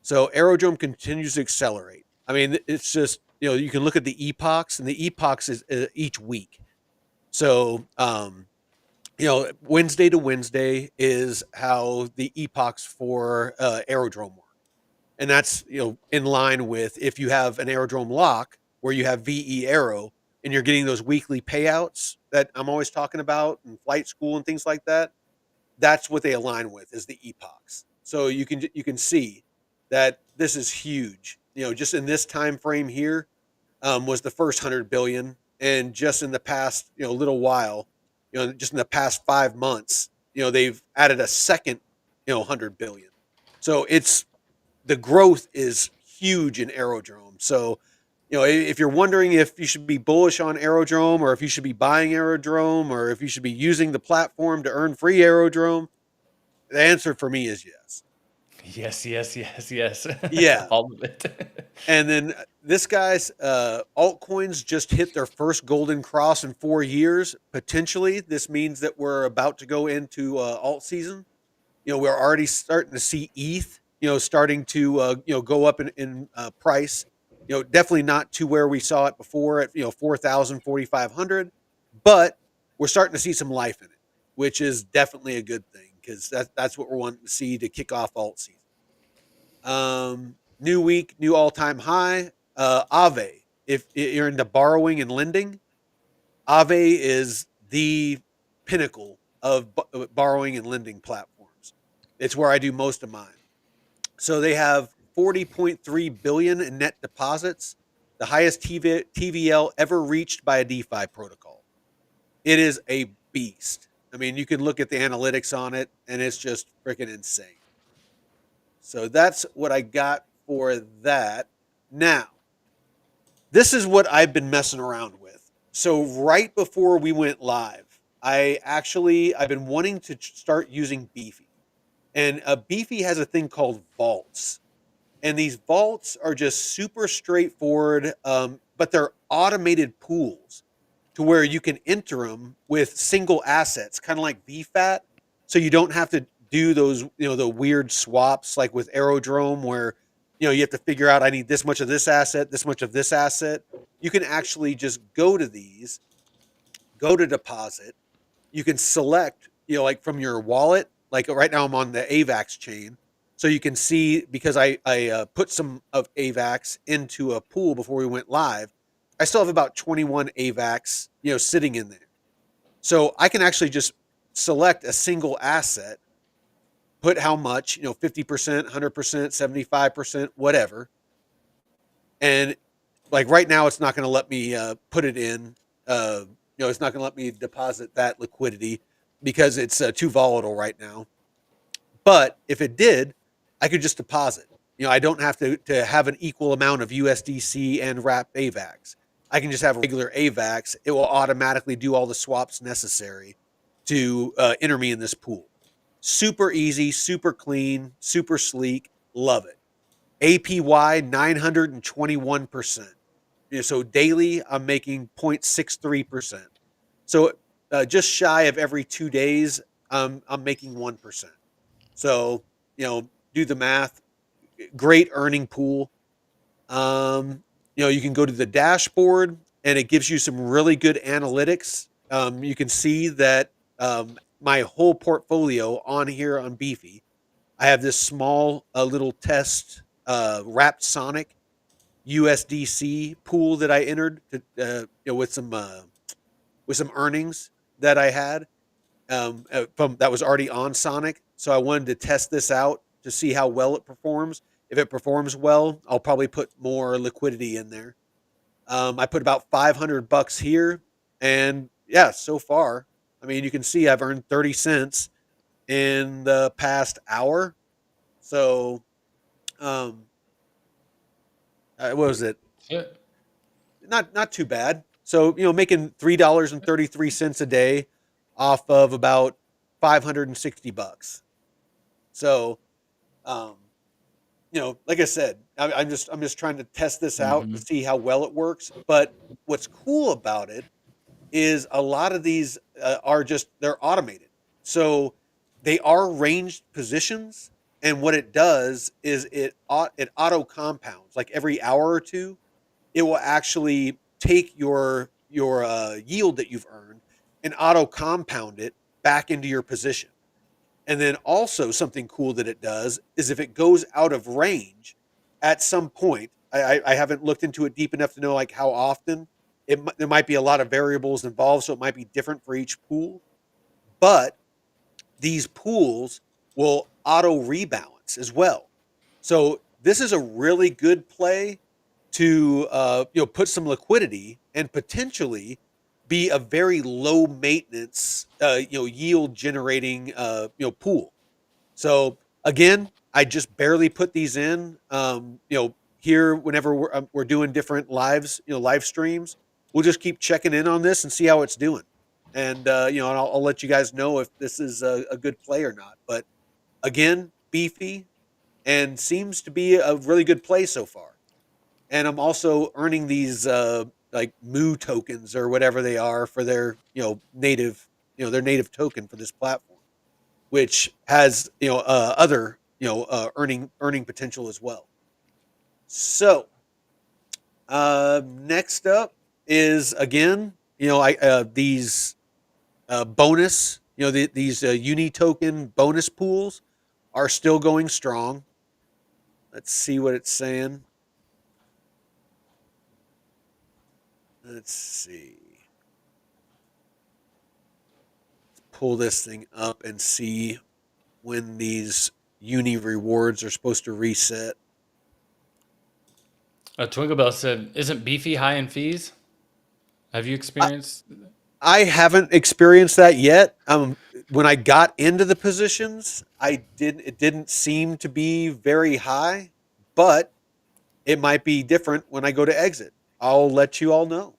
So Aerodrome continues to accelerate. I mean, it's just you can look at the epochs, and the epochs is each week. So Wednesday to Wednesday is how the epochs for Aerodrome work, and that's in line with if you have an Aerodrome lock where you have VE Aero and you're getting those weekly payouts that I'm always talking about in flight school and things like that. That's what they align with is the epochs. So you can see that this is huge. Just in this time frame here, was the first 100 billion, and just in the past little while, just in the past 5 months, they've added a second 100 billion. So it's the growth is huge in Aerodrome. So if you're wondering if you should be bullish on Aerodrome, or if you should be buying Aerodrome, or if you should be using the platform to earn free Aerodrome, the answer for me is yes. Yes, yes, yes, yes. Yeah. All of it. And then this guy's altcoins just hit their first golden cross in 4 years. Potentially, this means that we're about to go into alt season. We're already starting to see ETH, starting to go up in price. Definitely not to where we saw it before at 4,000, 4,500, but we're starting to see some life in it, which is definitely a good thing because that's what we're wanting to see to kick off alt season. New week, new all-time high. Aave. If you're into borrowing and lending, Aave is the pinnacle of borrowing and lending platforms. It's where I do most of mine. So they have 40.3 billion in net deposits, the highest TVL ever reached by a DeFi protocol. It is a beast. I mean, you can look at the analytics on it, and it's just freaking insane. So that's what I got for that. Now, this is what I've been messing around with. So right before we went live, I've been wanting to start using Beefy. And Beefy has a thing called vaults. And these vaults are just super straightforward, but they're automated pools to where you can enter them with single assets, kind of like VFAT. So you don't have to do those, the weird swaps like with Aerodrome where, you have to figure out I need this much of this asset, this much of this asset. You can actually just go to these, go to deposit. You can select, like from your wallet. Like right now, I'm on the AVAX chain, so you can see because I put some of AVAX into a pool before we went live. I still have about 21 AVAX, sitting in there. So I can actually just select a single asset, put how much, 50%, 100%, 75%, whatever. And like right now, it's not going to let me put it in. It's not going to let me deposit that liquidity because it's too volatile right now. But if it did, I could just deposit. I don't have to have an equal amount of USDC and wrap AVAX. I can just have regular AVAX. It will automatically do all the swaps necessary to enter me in this pool. Super easy, super clean, super sleek. Love it. APY 921%. So daily, I'm making 0.63%. So just shy of every 2 days, I'm making 1%. So do the math. Great earning pool. You can go to the dashboard and it gives you some really good analytics. You can see that my whole portfolio on here on Beefy. I have this small little test wrapped Sonic USDC pool that I entered to, with some earnings that I had from that was already on Sonic. So I wanted to test this out to see how well it performs. If it performs well, I'll probably put more liquidity in there. I put about $500 here, and yeah, so far, I mean, you can see I've earned 30 cents in the past hour. So, um, what was it? Yeah. Not too bad. So making $3.33 a day off of about $560. So, um, like I said, I'm just trying to test this out to Hmm. see how well it works. But what's cool about it is a lot of these they're automated, so they are ranged positions. And what it does is it auto compounds like every hour or two. It will actually take your yield that you've earned and auto compound it back into your position. And then also something cool that it does is if it goes out of range at some point, I haven't looked into it deep enough to know like how often. There might be a lot of variables involved, so it might be different for each pool. But these pools will auto rebalance as well. So this is a really good play to put some liquidity and potentially be a very low maintenance yield generating pool. So again, I just barely put these in. Here whenever we're doing different live streams, we'll just keep checking in on this and see how it's doing. And and I'll let you guys know if this is a good play or not. But again, beefy and seems to be a really good play so far. And I'm also earning these like moo tokens or whatever they are for their native their native token for this platform, which has other earning potential as well. So next up is again I these bonus these uni token bonus pools are still going strong. Let's see what it's saying. Let's see. Let's pull this thing up and see when these uni rewards are supposed to reset. Twinkle Bell said, "Isn't Beefy high in fees? Have you I, experienced?" I haven't experienced that yet. When I got into the positions, it didn't seem to be very high, but it might be different when I go to exit. I'll let you all know.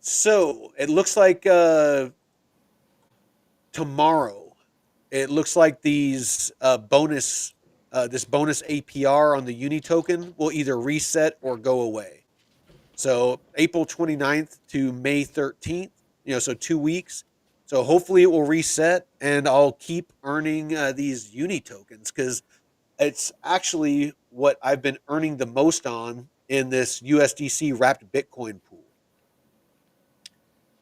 So it looks like tomorrow. It looks like this bonus APR on the Uni token will either reset or go away. So April 29th to May 13th, so 2 weeks. So hopefully it will reset and I'll keep earning these uni tokens because it's actually what I've been earning the most on in this USDC wrapped Bitcoin pool.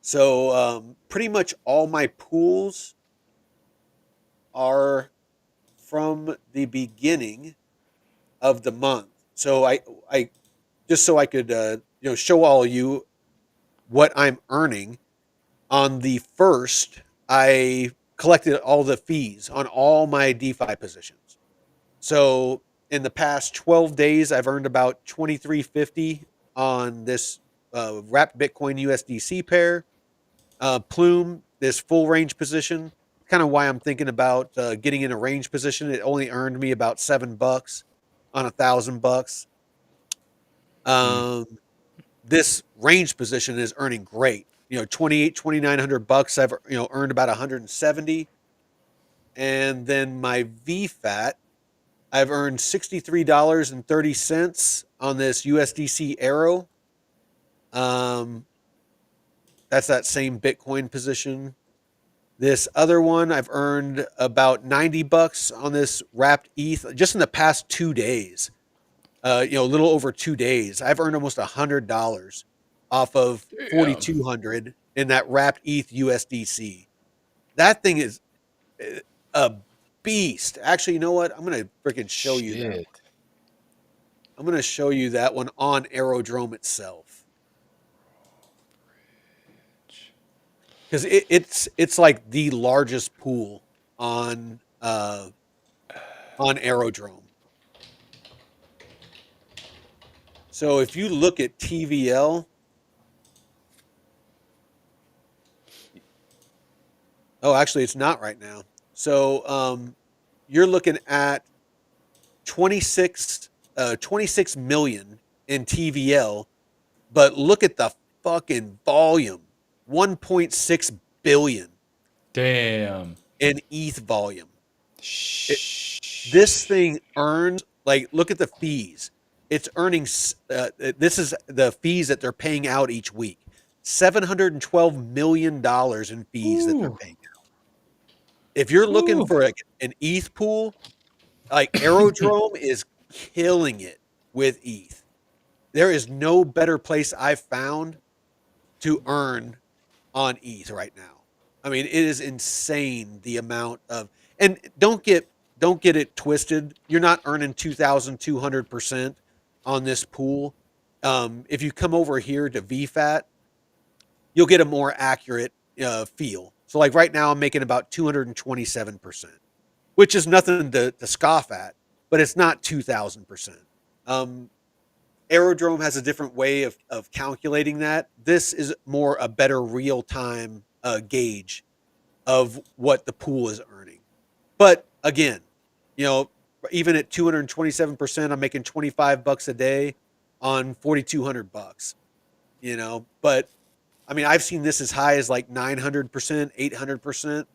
So pretty much all my pools are from the beginning of the month. So I just so I could show all of you what I'm earning. On the first, I collected all the fees on all my DeFi positions. So in the past 12 days, I've earned about 2350 on this wrapped Bitcoin USDC pair. Plume, this full range position. Kind of why I'm thinking about getting in a range position. It only earned me about $7 on $1,000. Mm. Um, this range position is earning great. 2900 bucks. I've earned about 170, and then my VFAT I've earned $63.30 on this USDC Arrow. Um, that's that same Bitcoin position. This other one, I've earned about $90 on this wrapped ETH just in the past 2 days. A little over 2 days. I've earned almost $100 off of Damn. 4,200 in that wrapped ETH USDC. That thing is a beast. Actually, you know what? I'm gonna freaking show you that Shit. one. I'm gonna show you that one on Aerodrome itself because it's like the largest pool on Aerodrome. So if you look at TVL, oh, actually, it's not right now. So you're looking at 26, 26 million in TVL, but look at the fucking volume, 1.6 billion Damn. in ETH volume. It, this Shh. thing earns, like, look at the fees. It's earning. This is the fees that they're paying out each week. $712 million in fees that they're Ooh. paying out. If you're looking Ooh. for an ETH pool, like Aerodrome is killing it with ETH. There is no better place I've found to earn on ETH right now. I mean, it is insane the amount of, and don't get it twisted. You're not earning 2,200% on this pool. If you come over here to VFAT, you'll get a more accurate feel. So like right now, I'm making about 227%, which is nothing to scoff at, but it's not 2,000%. Um, Aerodrome has a different way of calculating that. This is more a better real time gauge of what the pool is earning. But again, you know, even at 227%, I'm making $25 a day on 4,200 bucks. But I mean, I've seen this as high as like 900%, 800%.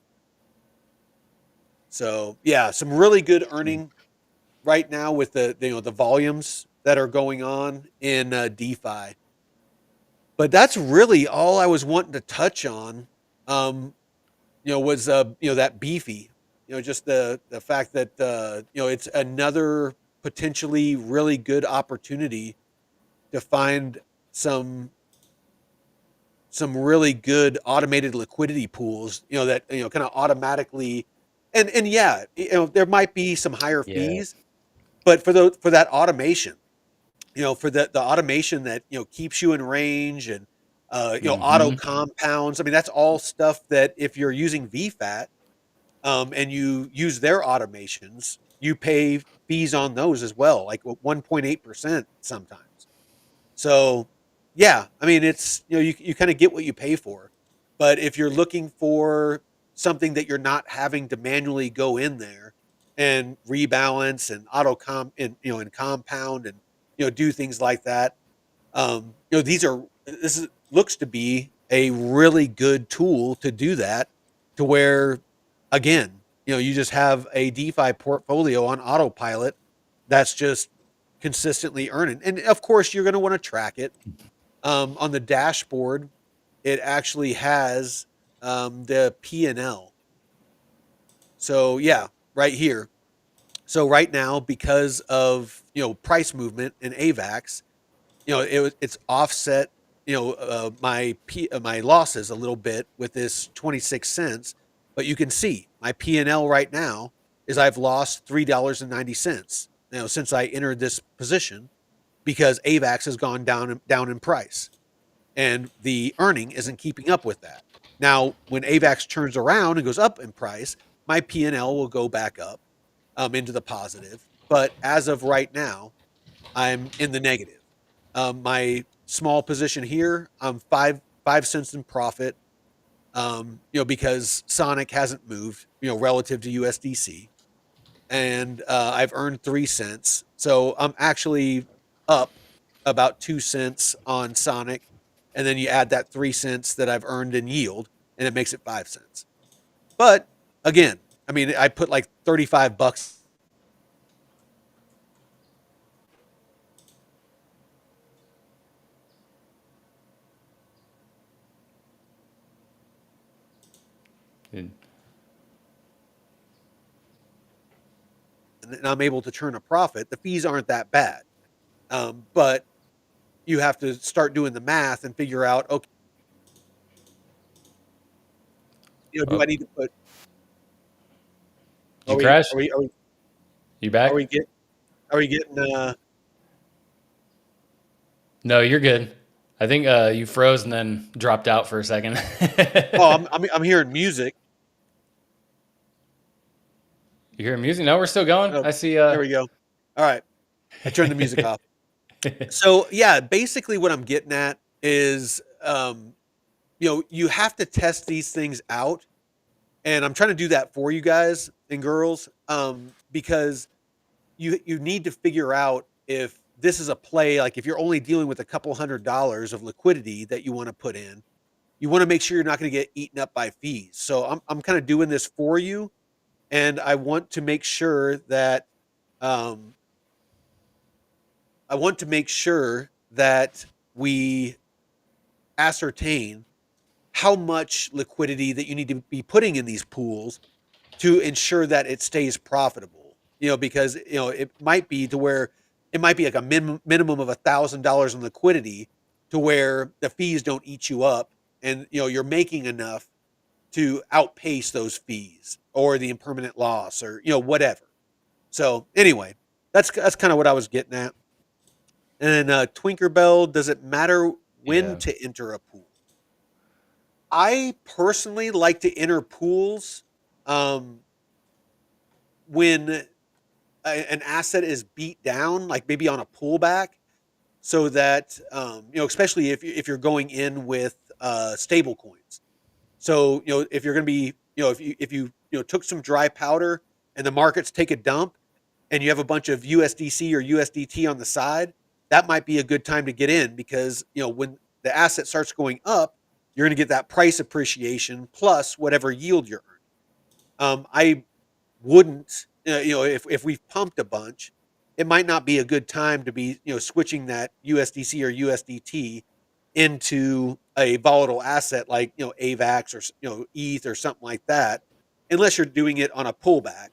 So yeah, some really good earning right now with the volumes that are going on in DeFi. But that's really all I was wanting to touch on. Was that beefy. Just the fact that it's another potentially really good opportunity to find some really good automated liquidity pools. That kind of automatically, and yeah, there might be some higher Yeah. fees, but for that automation, for the automation that keeps you in range and auto Mm-hmm. compounds. I mean, that's all stuff that if you're using VFAT and you use their automations, you pay fees on those as well, like 1.8% sometimes. So yeah, I mean, it's you kind of get what you pay for. But if you're looking for something that you're not having to manually go in there and rebalance and auto comp and compound and do things like that, this is looks to be a really good tool to do that, to where again, you just have a DeFi portfolio on autopilot that's just consistently earning. And of course, you're going to want to track it. On the dashboard, it actually has the P&L. So yeah, right here. So right now, because of price movement and AVAX, it's offset my losses a little bit with this 26 cents. But you can see my P&L right now is I've lost $3.90 since I entered this position, because AVAX has gone down in price, and the earning isn't keeping up with that. Now when AVAX turns around and goes up in price, my P&L will go back up into the positive. But as of right now, I'm in the negative. My small position here, I'm 5 cents in profit. Because Sonic hasn't moved, relative to USDC, and I've earned 3 cents, so I'm actually up about 2 cents on Sonic, and then you add that 3 cents that I've earned in yield, and it makes it 5 cents. But again, I mean, I put like $35 and I'm able to turn a profit, the fees aren't that bad. But you have to start doing the math and figure out, okay, do I Oh, need to put? did you crash? You Are back? we get are we getting? No, you're good. I think you froze and then dropped out for a second. Oh, I'm hearing music. You hear music? No, we're still going. Oh, I see. there we go. All right, I turned the music off. So yeah, basically what I'm getting at is, you have to test these things out, and I'm trying to do that for you guys and girls, because you need to figure out if this is a play. Like if you're only dealing with a couple $100 of liquidity that you want to put in, you want to make sure you're not going to get eaten up by fees. So I'm kind of doing this for you, and I want to make sure that um, we ascertain how much liquidity that you need to be putting in these pools to ensure that it stays profitable. Because it might be to where it might be like a minimum of $1,000 in liquidity, to where the fees don't eat you up, and you're making enough to outpace those fees or the impermanent loss, or whatever. So anyway, that's kind of what I was getting at. And Twinkerbell, does it matter when Yeah. to enter a pool? I personally like to enter pools um, when an asset is beat down, like maybe on a pullback, so that especially if you're going in with stable coins. So if you're going to be, if you took some dry powder and the markets take a dump, and you have a bunch of USDC or USDT on the side, that might be a good time to get in, because when the asset starts going up, you're going to get that price appreciation plus whatever yield you're earning. I wouldn't, if we've pumped a bunch, it might not be a good time to be, switching that USDC or USDT into a volatile asset like, AVAX, or, ETH or something like that, unless you're doing it on a pullback.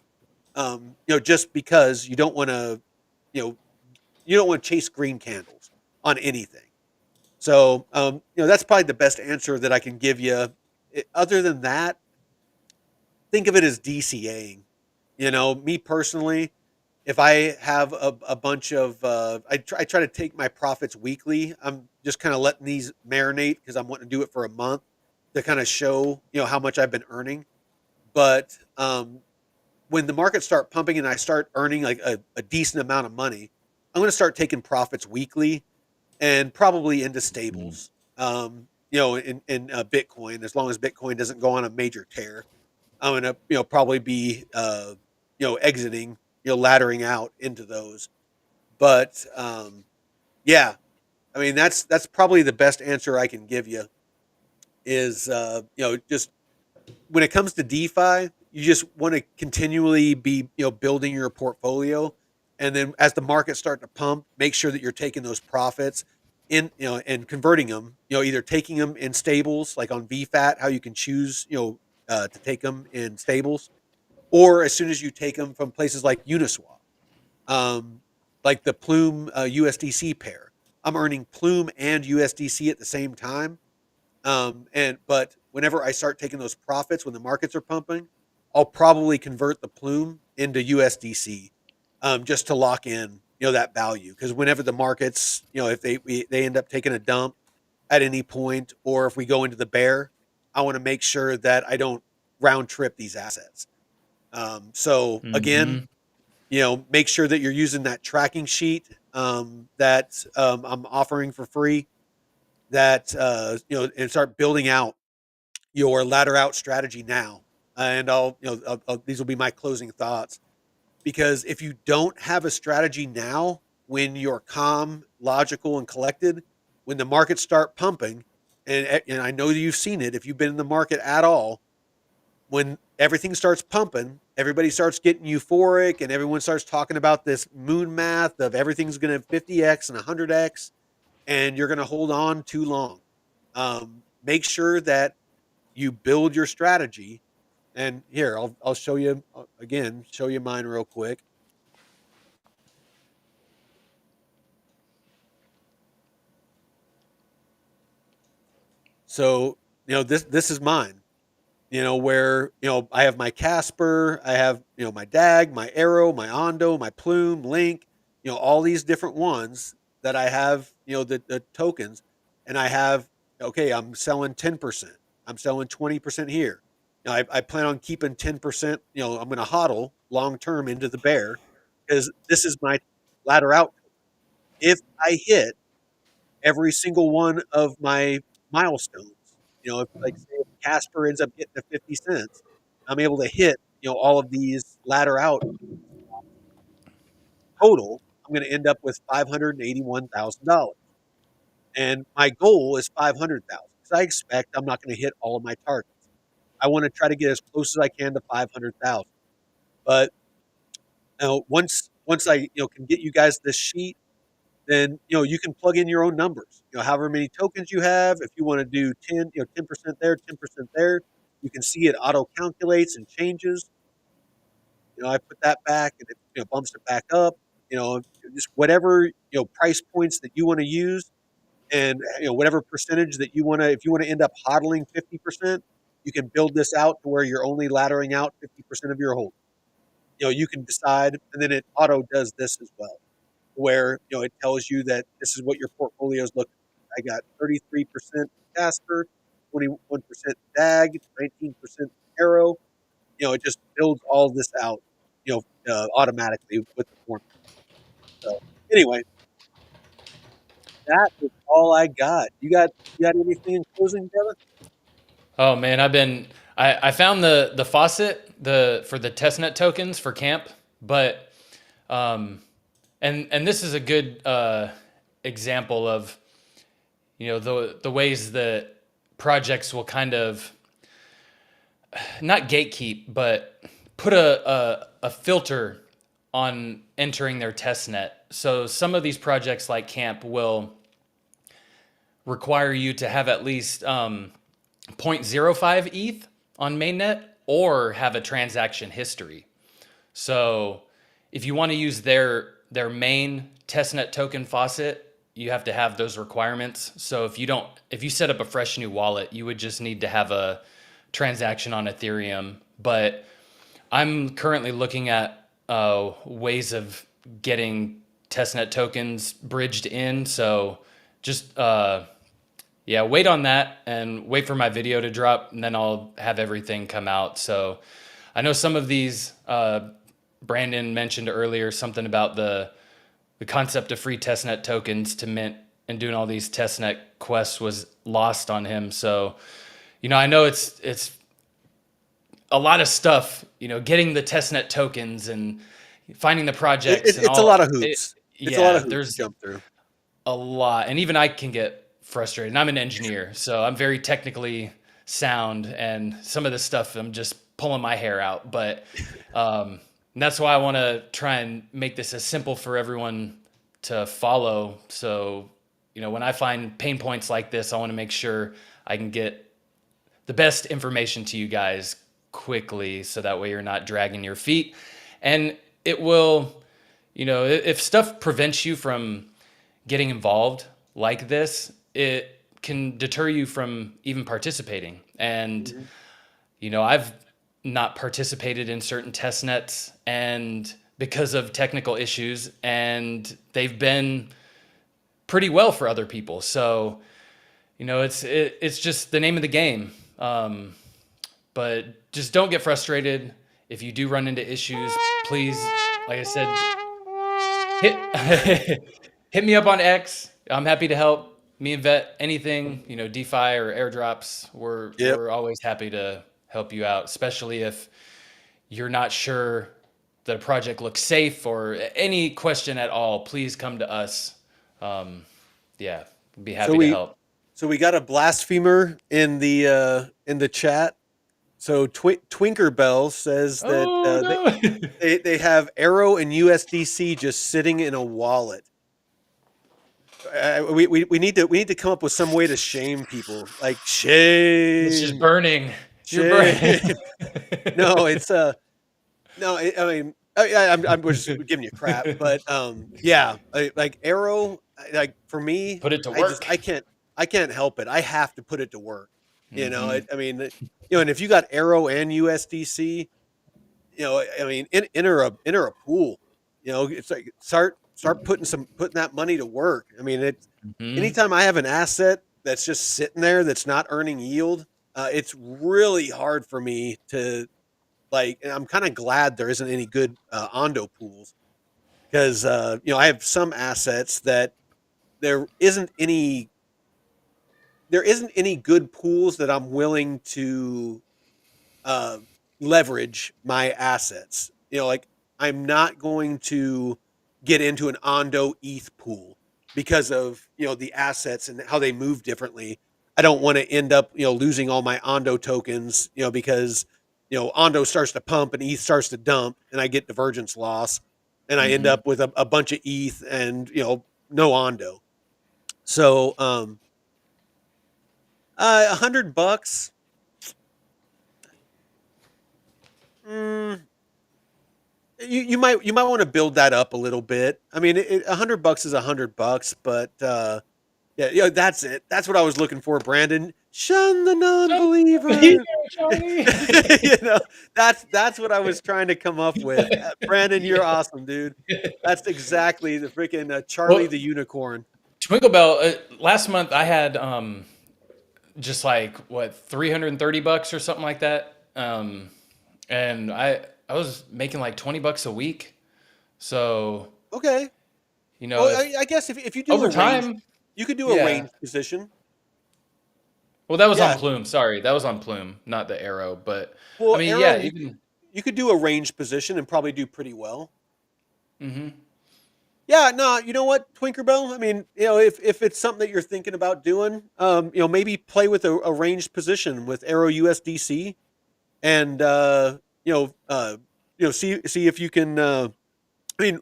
Just because you know, you don't want to chase green candles on anything. So, that's probably the best answer that I can give you. Other than that, think of it as DCAing. Me personally, if I have a bunch of, I try to take my profits weekly. I'm just kind of letting these marinate because I'm wanting to do it for a month to kind of show, how much I've been earning. But when the markets start pumping and I start earning like a decent amount of money, I'm going to start taking profits weekly, and probably into Mm. stables. In Bitcoin, as long as Bitcoin doesn't go on a major tear, I'm going to, probably be, exiting, laddering out into those. But yeah, I mean, that's probably the best answer I can give you is, just when it comes to DeFi, you just want to continually be, building your portfolio, and then as the markets start to pump, make sure that you're taking those profits in, and converting them. Either taking them in stables, like on VFAT, how you can choose, to take them in stables, or as soon as you take them from places like Uniswap, um, like the Plume USDC pair. I'm earning Plume and USDC at the same time, but whenever I start taking those profits when the markets are pumping, I'll probably convert the Plume into USDC, just to lock in, that value. Because whenever the markets, if they end up taking a dump at any point, or if we go into the bear, I want to make sure that I don't round trip these assets. So again, Hmm. make sure that you're using that tracking sheet, that I'm offering for free, that and start building out your ladder out strategy now. And these will be my closing thoughts, because if you don't have a strategy now, when you're calm, logical, and collected, when the markets start pumping, and I know you've seen it if you've been in the market at all, when everything starts pumping, everybody starts getting euphoric, and everyone starts talking about this moon math of everything's going to 50x and 100x, and you're going to hold on too long. Make sure that you build your strategy. And here, I'll show you again, show you mine real quick. So, this is mine. Where, I have my Casper, I have, my DAG, my Arrow, my Ondo, my Plume, Link, all these different ones that I have, the tokens, and I have, okay, I'm selling 10%, I'm selling 20% here. I plan on keeping 10%, I'm going to hodl long term into the bear because this is my ladder out. If I hit every single one of my milestones. If like say if Casper ends up getting to 50 cents, I'm able to hit, all of these ladder out total. I'm going to end up with $581,000. And my goal is 500,000 because I expect I'm not going to hit all of my targets. I want to try to get as close as I can to 500,000. But once I can get you guys this sheet, then you can plug in your own numbers. However many tokens you have. If you want to do 10% there, 10% there, you can see it auto calculates and changes. I put that back and it bumps it back up. Just whatever price points that you want to use, and whatever percentage that you want to. If you want to end up hodling 50%, you can build this out to where you're only laddering out 50% of your hold. You can decide, and then it auto does this as well where it tells you that this is what your portfolio is looking like. I got 33% Casper, 21% DAG, 19% Arrow. It just builds all this out, automatically with the formula. So anyway, that is all I got. You got anything in closing, brother? Oh man, I found the faucet for the testnet tokens for camp, but um, and this is a good example of the ways that projects will kind of not gatekeep, but put a filter on entering their test net. So some of these projects like camp will require you to have at least 0.05 ETH on mainnet or have a transaction history. So if you want to use their main testnet token faucet, you have to have those requirements. So if you set up a fresh new wallet, you would just need to have a transaction on Ethereum. But I'm currently looking at ways of getting testnet tokens bridged in. So just yeah, wait on that and wait for my video to drop, and then I'll have everything come out. So I know some of these, Brandon mentioned earlier something about the concept of free testnet tokens to mint and doing all these testnet quests was lost on him. So, I know it's a lot of stuff, getting the testnet tokens and finding the projects and It's a lot all of it. hoops. It's a lot Yeah, of hoops to there's jump through. a lot. And even I can get frustrated. And I'm an engineer, so I'm very technically sound. And some of this stuff, I'm just pulling my hair out. But and that's why I want to try and make this as simple for everyone to follow. So, when I find pain points like this, I want to make sure I can get the best information to you guys quickly so that way you're not dragging your feet. And it will, if stuff prevents you from getting involved like this, it can deter you from even participating. And, Mhm. I've not participated in certain test nets and because of technical issues, and they've been pretty well for other people. So, it's just the name of the game. But just don't get frustrated. If you do run into issues, please, like I said, hit hit me up on X. I'm happy to help. Me and Vet, anything, DeFi or airdrops, we're Yep. we're always happy to help you out, especially if you're not sure that a project looks safe or any question at all. Please come to us. Um, yeah, be So happy to we help. so we got a blasphemer in the chat. So Twinkerbell says that Oh no! they have Arrow and USDC just sitting in a wallet. We need to come up with some way to shame people. Like It's just shame, burning. You're burning. shame. No, it's no. I mean, I'm just giving you crap, but yeah, like Arrow, like for me, Put it to work. I can't. I can't help it. I have to put it to work. Mm-hmm. I mean, and if you got Arrow and USDC, I mean, enter a pool. It's like start putting that money to work. I mean, it's Mm-hmm. anytime I have an asset that's just sitting there that's not earning yield, it's really hard for me to like. And I'm kind of glad there isn't any good Ondo pools because I have some assets that there isn't any there isn't any good pools that I'm willing to uh, leverage my assets. Like I'm not going to get into an Ondo ETH pool because of the assets and how they move differently. I don't want to end up losing all my Ondo tokens because Ondo starts to pump and ETH starts to dump and I get divergence loss and I end Mm-hmm. up with a bunch of ETH and no Ondo. So 100 bucks. Mm, you might want to build that up a little bit. I mean, 100 bucks is 100 bucks, but yeah, that's it. That's what I was looking for, Brandon. Shun the Here, non-believer. Johnny. you know, that's what I was trying to come up with. Brandon, Yeah. you're awesome, dude. That's exactly the freaking Charlie Well, the Unicorn. Twinkle Bell. Last month I had just like what 330 bucks or something like that, and I was making like 20 bucks a week. So Okay. Well, if I guess if you do a over range, time, you could do a yeah. range position. Well, that was on Yeah. Plume. Sorry, that was on Plume, not the Arrow. But I Well, mean, arrow, yeah, you even. you could do a range position and probably do pretty well. Hmm. Yeah, no, you know what, Twinkerbell? I mean, if it's something that you're thinking about doing, maybe play with a ranged position with Arrow USDC, and see if you can. I mean,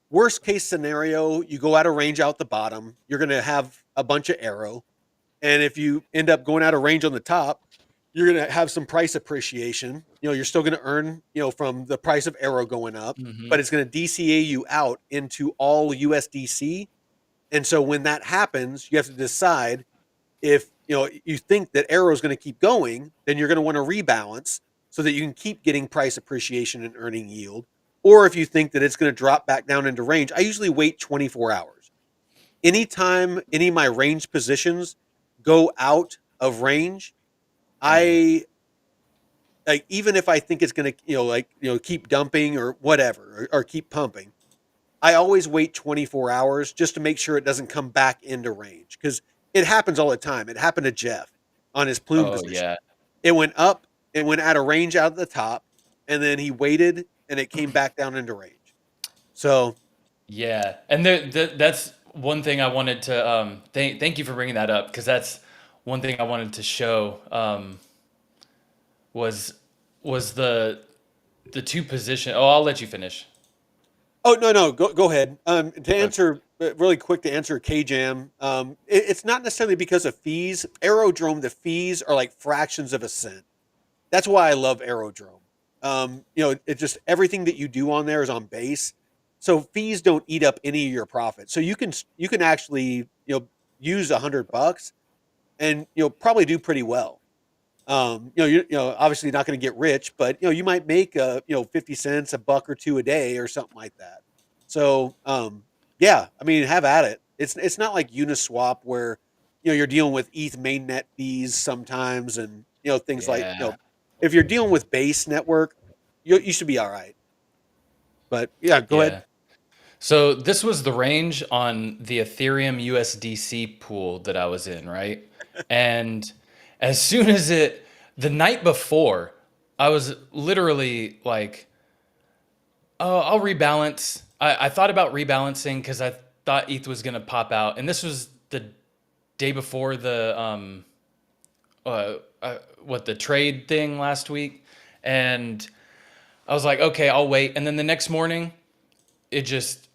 worst case scenario, you go out of range out the bottom. You're going to have a bunch of Arrow, and if you end up going out of range on the top, you're going to have some price appreciation. You're still going to earn, from the price of Arrow going up, Hmm. but it's going to DCA you out into all USDC. And so when that happens, you have to decide if you think that Arrow is going to keep going, then you're going to want to rebalance so that you can keep getting price appreciation and earning yield. Or if you think that it's going to drop back down into range, I usually wait 24 hours. Anytime any of my range positions go out of range, Mm. I like even if I think it's going to keep dumping or whatever or keep pumping, I always wait 24 hours just to make sure it doesn't come back into range because it happens all the time. It happened to Jeff on his plume Oh position. yeah, It went up, it went out of range out of the top, and then he waited and it came back down into range. So, yeah, and that's one thing I wanted to thank you for bringing that up because that's one thing I wanted to show was the two position. Oh, I'll let you finish. oh no, go ahead. To Okay. answer really quick to answer KJam, it's not necessarily because of fees. Aerodrome, the fees are like fractions of a cent. That's why I love Aerodrome. It's just everything that you do on there is on base, so fees don't eat up any of your profit. So you can actually use 100 bucks and probably do pretty well. You're obviously not going to get rich, but you might make 50 cents, a buck or two a day or something like that. So yeah, I mean, have at it. It's not like Uniswap where you're dealing with ETH mainnet fees sometimes, and things like Yeah, if you're dealing with base network, you should be all right. But yeah, go ahead. yeah. So this was the range on the Ethereum USDC pool that I was in, right? And as soon as the night before, I was literally like, oh, I'll rebalance. I thought about rebalancing because I thought ETH was going to pop out. And this was the day before the, what, the trade thing last week. And I was like, okay, I'll wait. And then the next morning, it just,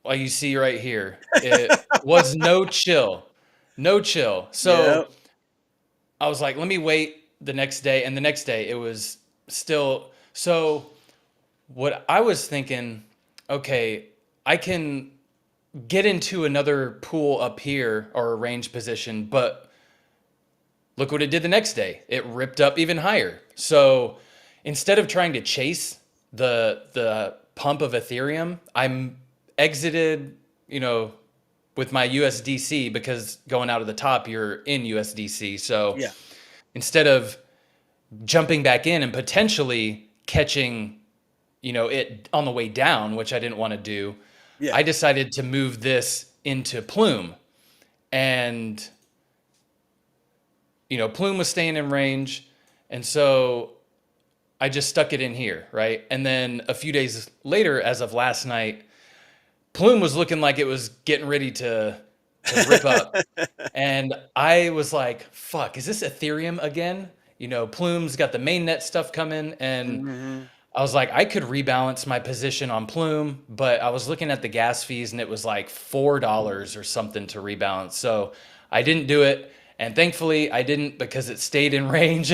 like you see right here, it was no chill. No chill. Yeah. So I was like, let me wait the next day. And the next day, it was still. So what I was thinking, okay, I can get into another pool up here or a range position, but look what it did the next day. It ripped up even higher. So instead of trying to chase the pump of Ethereum, I'm exited, you know, with my USDC because going out of the top, you're in USDC. So Yeah. instead of jumping back in and potentially catching, it on the way down, which I didn't want to do, Yeah. I decided to move this into Plume. And, Plume was staying in range. And so I just stuck it in here, right? And then a few days later, as of last night, Plume was looking like it was getting ready to rip up. And I was like, fuck, is this Ethereum again? Plume's got the mainnet stuff coming, and Hmm. I was like, I could rebalance my position on Plume, but I was looking at the gas fees and it was like $4 or something to rebalance. So I didn't do it. And thankfully I didn't because it stayed in range.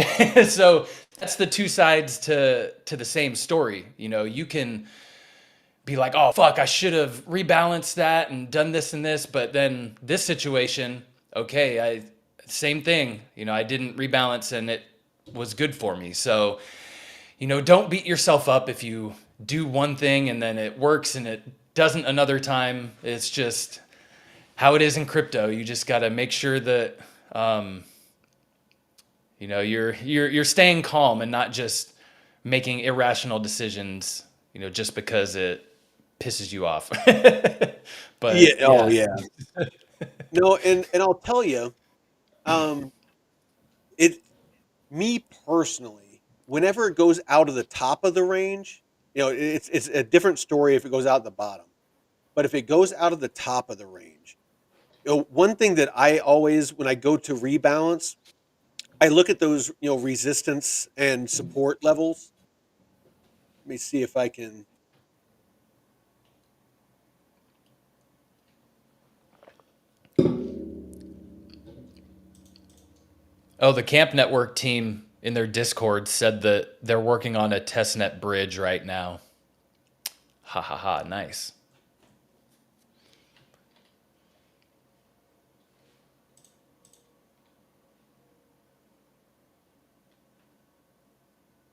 So that's the two sides to the same story. You can be like, oh fuck, I should have rebalanced that and done this and this, but then this situation, okay, same thing. I didn't rebalance and it was good for me. So, don't beat yourself up if you do one thing and then it works and it doesn't another time. It's just how it is in crypto. You just got to make sure that you're staying calm and not just making irrational decisions, just because it pisses you off. Yeah. But Oh, yeah. yeah. No, and I'll tell you, um, it me personally, whenever it goes out of the top of the range, it's a different story if it goes out the bottom. But if it goes out of the top of the range, one thing that I always, when I go to rebalance, I look at those, resistance and support levels. Let me see if I can. Oh, the Camp Network team in their Discord said that they're working on a testnet bridge right now. Ha ha ha, nice.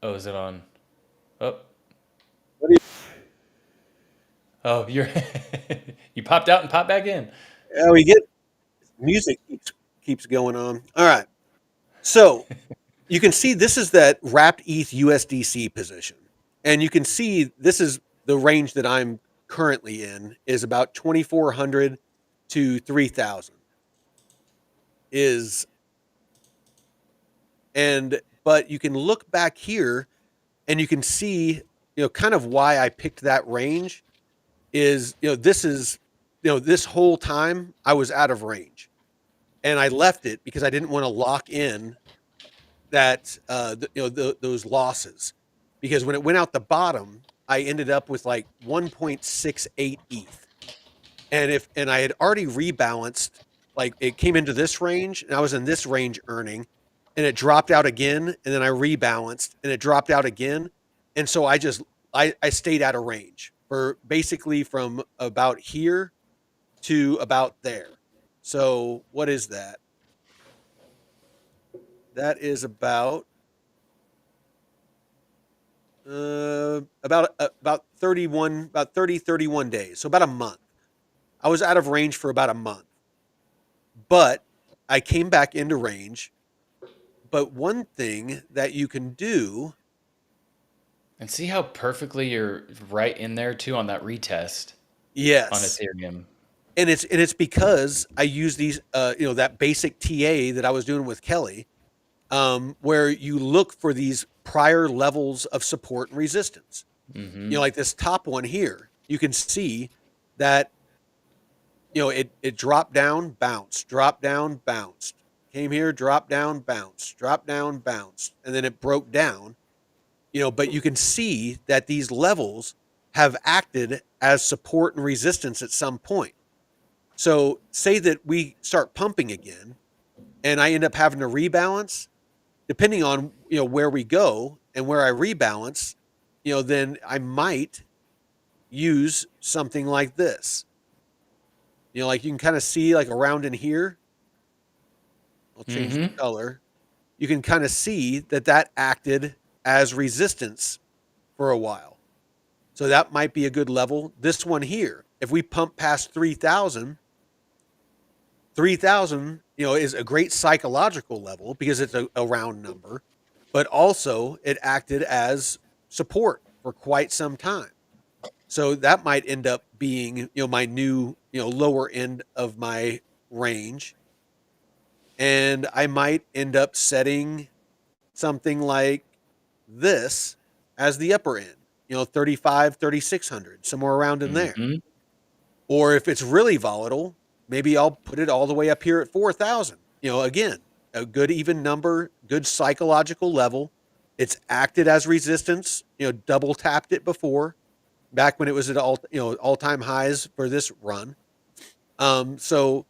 Oh, is it on? Oh, What do oh, you're you popped out and popped back in. we get music keeps going on. All right, so you can see this is that wrapped ETH USDC position, and you can see this is the range that I'm currently in is about 2,400 to 3,000 is, and but you can look back here and you can see, kind of why I picked that range is, this is, this whole time I was out of range and I left it because I didn't want to lock in that, those losses, because when it went out the bottom, I ended up with like 1.68 ETH. And I had already rebalanced, like it came into this range and I was in this range earning, and it dropped out again, and then I rebalanced and it dropped out again. And so I stayed out of range for basically from about here to about there. So what is that? That is about 31, about 30 31 days. So about a month. I was out of range for about a month. But I came back into range. But one thing that you can do, And see how perfectly you're right in there too on that retest on yes, Ethereum. and it's because I use these, that basic TA that I was doing with Kelly, where you look for these prior levels of support and resistance. Mm-hmm. Like this top one here, you can see that, it dropped down, bounced, dropped down, bounced, came here, dropped down, bounced, dropped down, bounced, and then it broke down. But you can see that these levels have acted as support and resistance at some point. So say that we start pumping again and I end up having to rebalance, depending on, where we go and where I rebalance, then I might use something like this. Like you can kind of see like around in here. I'll change the Mm-hmm. color. You can kind of see that that acted as resistance for a while. So that might be a good level. This one here, if we pump past 3,000, 3,000, is a great psychological level because it's a round number, but also it acted as support for quite some time. So that might end up being, my new, lower end of my range. And I might end up setting something like this as the upper end, 35, 3,600, somewhere around in there. Mm-hmm. Or if it's really volatile, maybe I'll put it all the way up here at 4,000. Again, a good even number, good psychological level. It's acted as resistance, double tapped it before, back when it was at all time highs for this run. So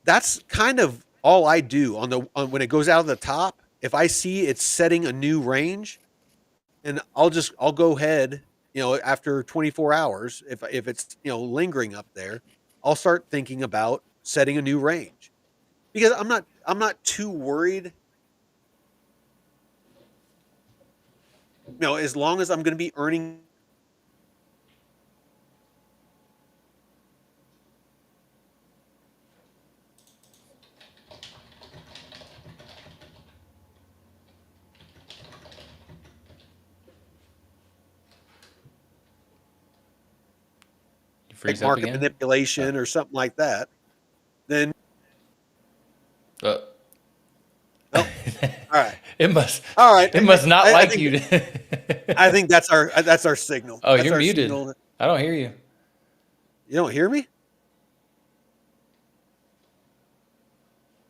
that's kind of all I do on when it goes out of the top. If I see it's setting a new range, and I'll go ahead, after 24 hours, if it's lingering up there, I'll start thinking about setting a new range because I'm not too worried. As long as I'm going to be earning. You Like freeze up market again? manipulation or something like that, then Uh, oh, all right, it must all right. it must not I like think you. I think that's our signal. Oh, That's you're our muted. signal. I don't hear you. You don't hear me?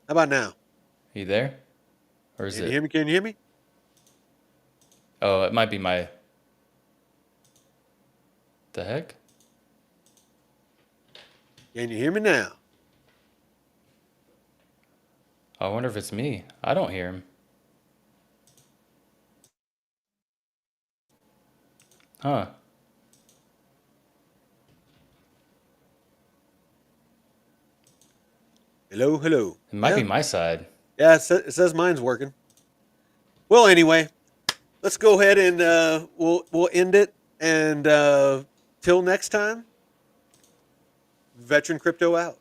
How about now? Are you there? Or is Can you hear it? me? Can you hear me? Oh, it might be my. The heck? Can you hear me now? I wonder if it's me. I don't hear him. Huh. Hello, hello. It might be Yeah, my side. yeah. It says mine's working. Well, anyway, let's go ahead and we'll end it. And till next time, Veteran Crypto out.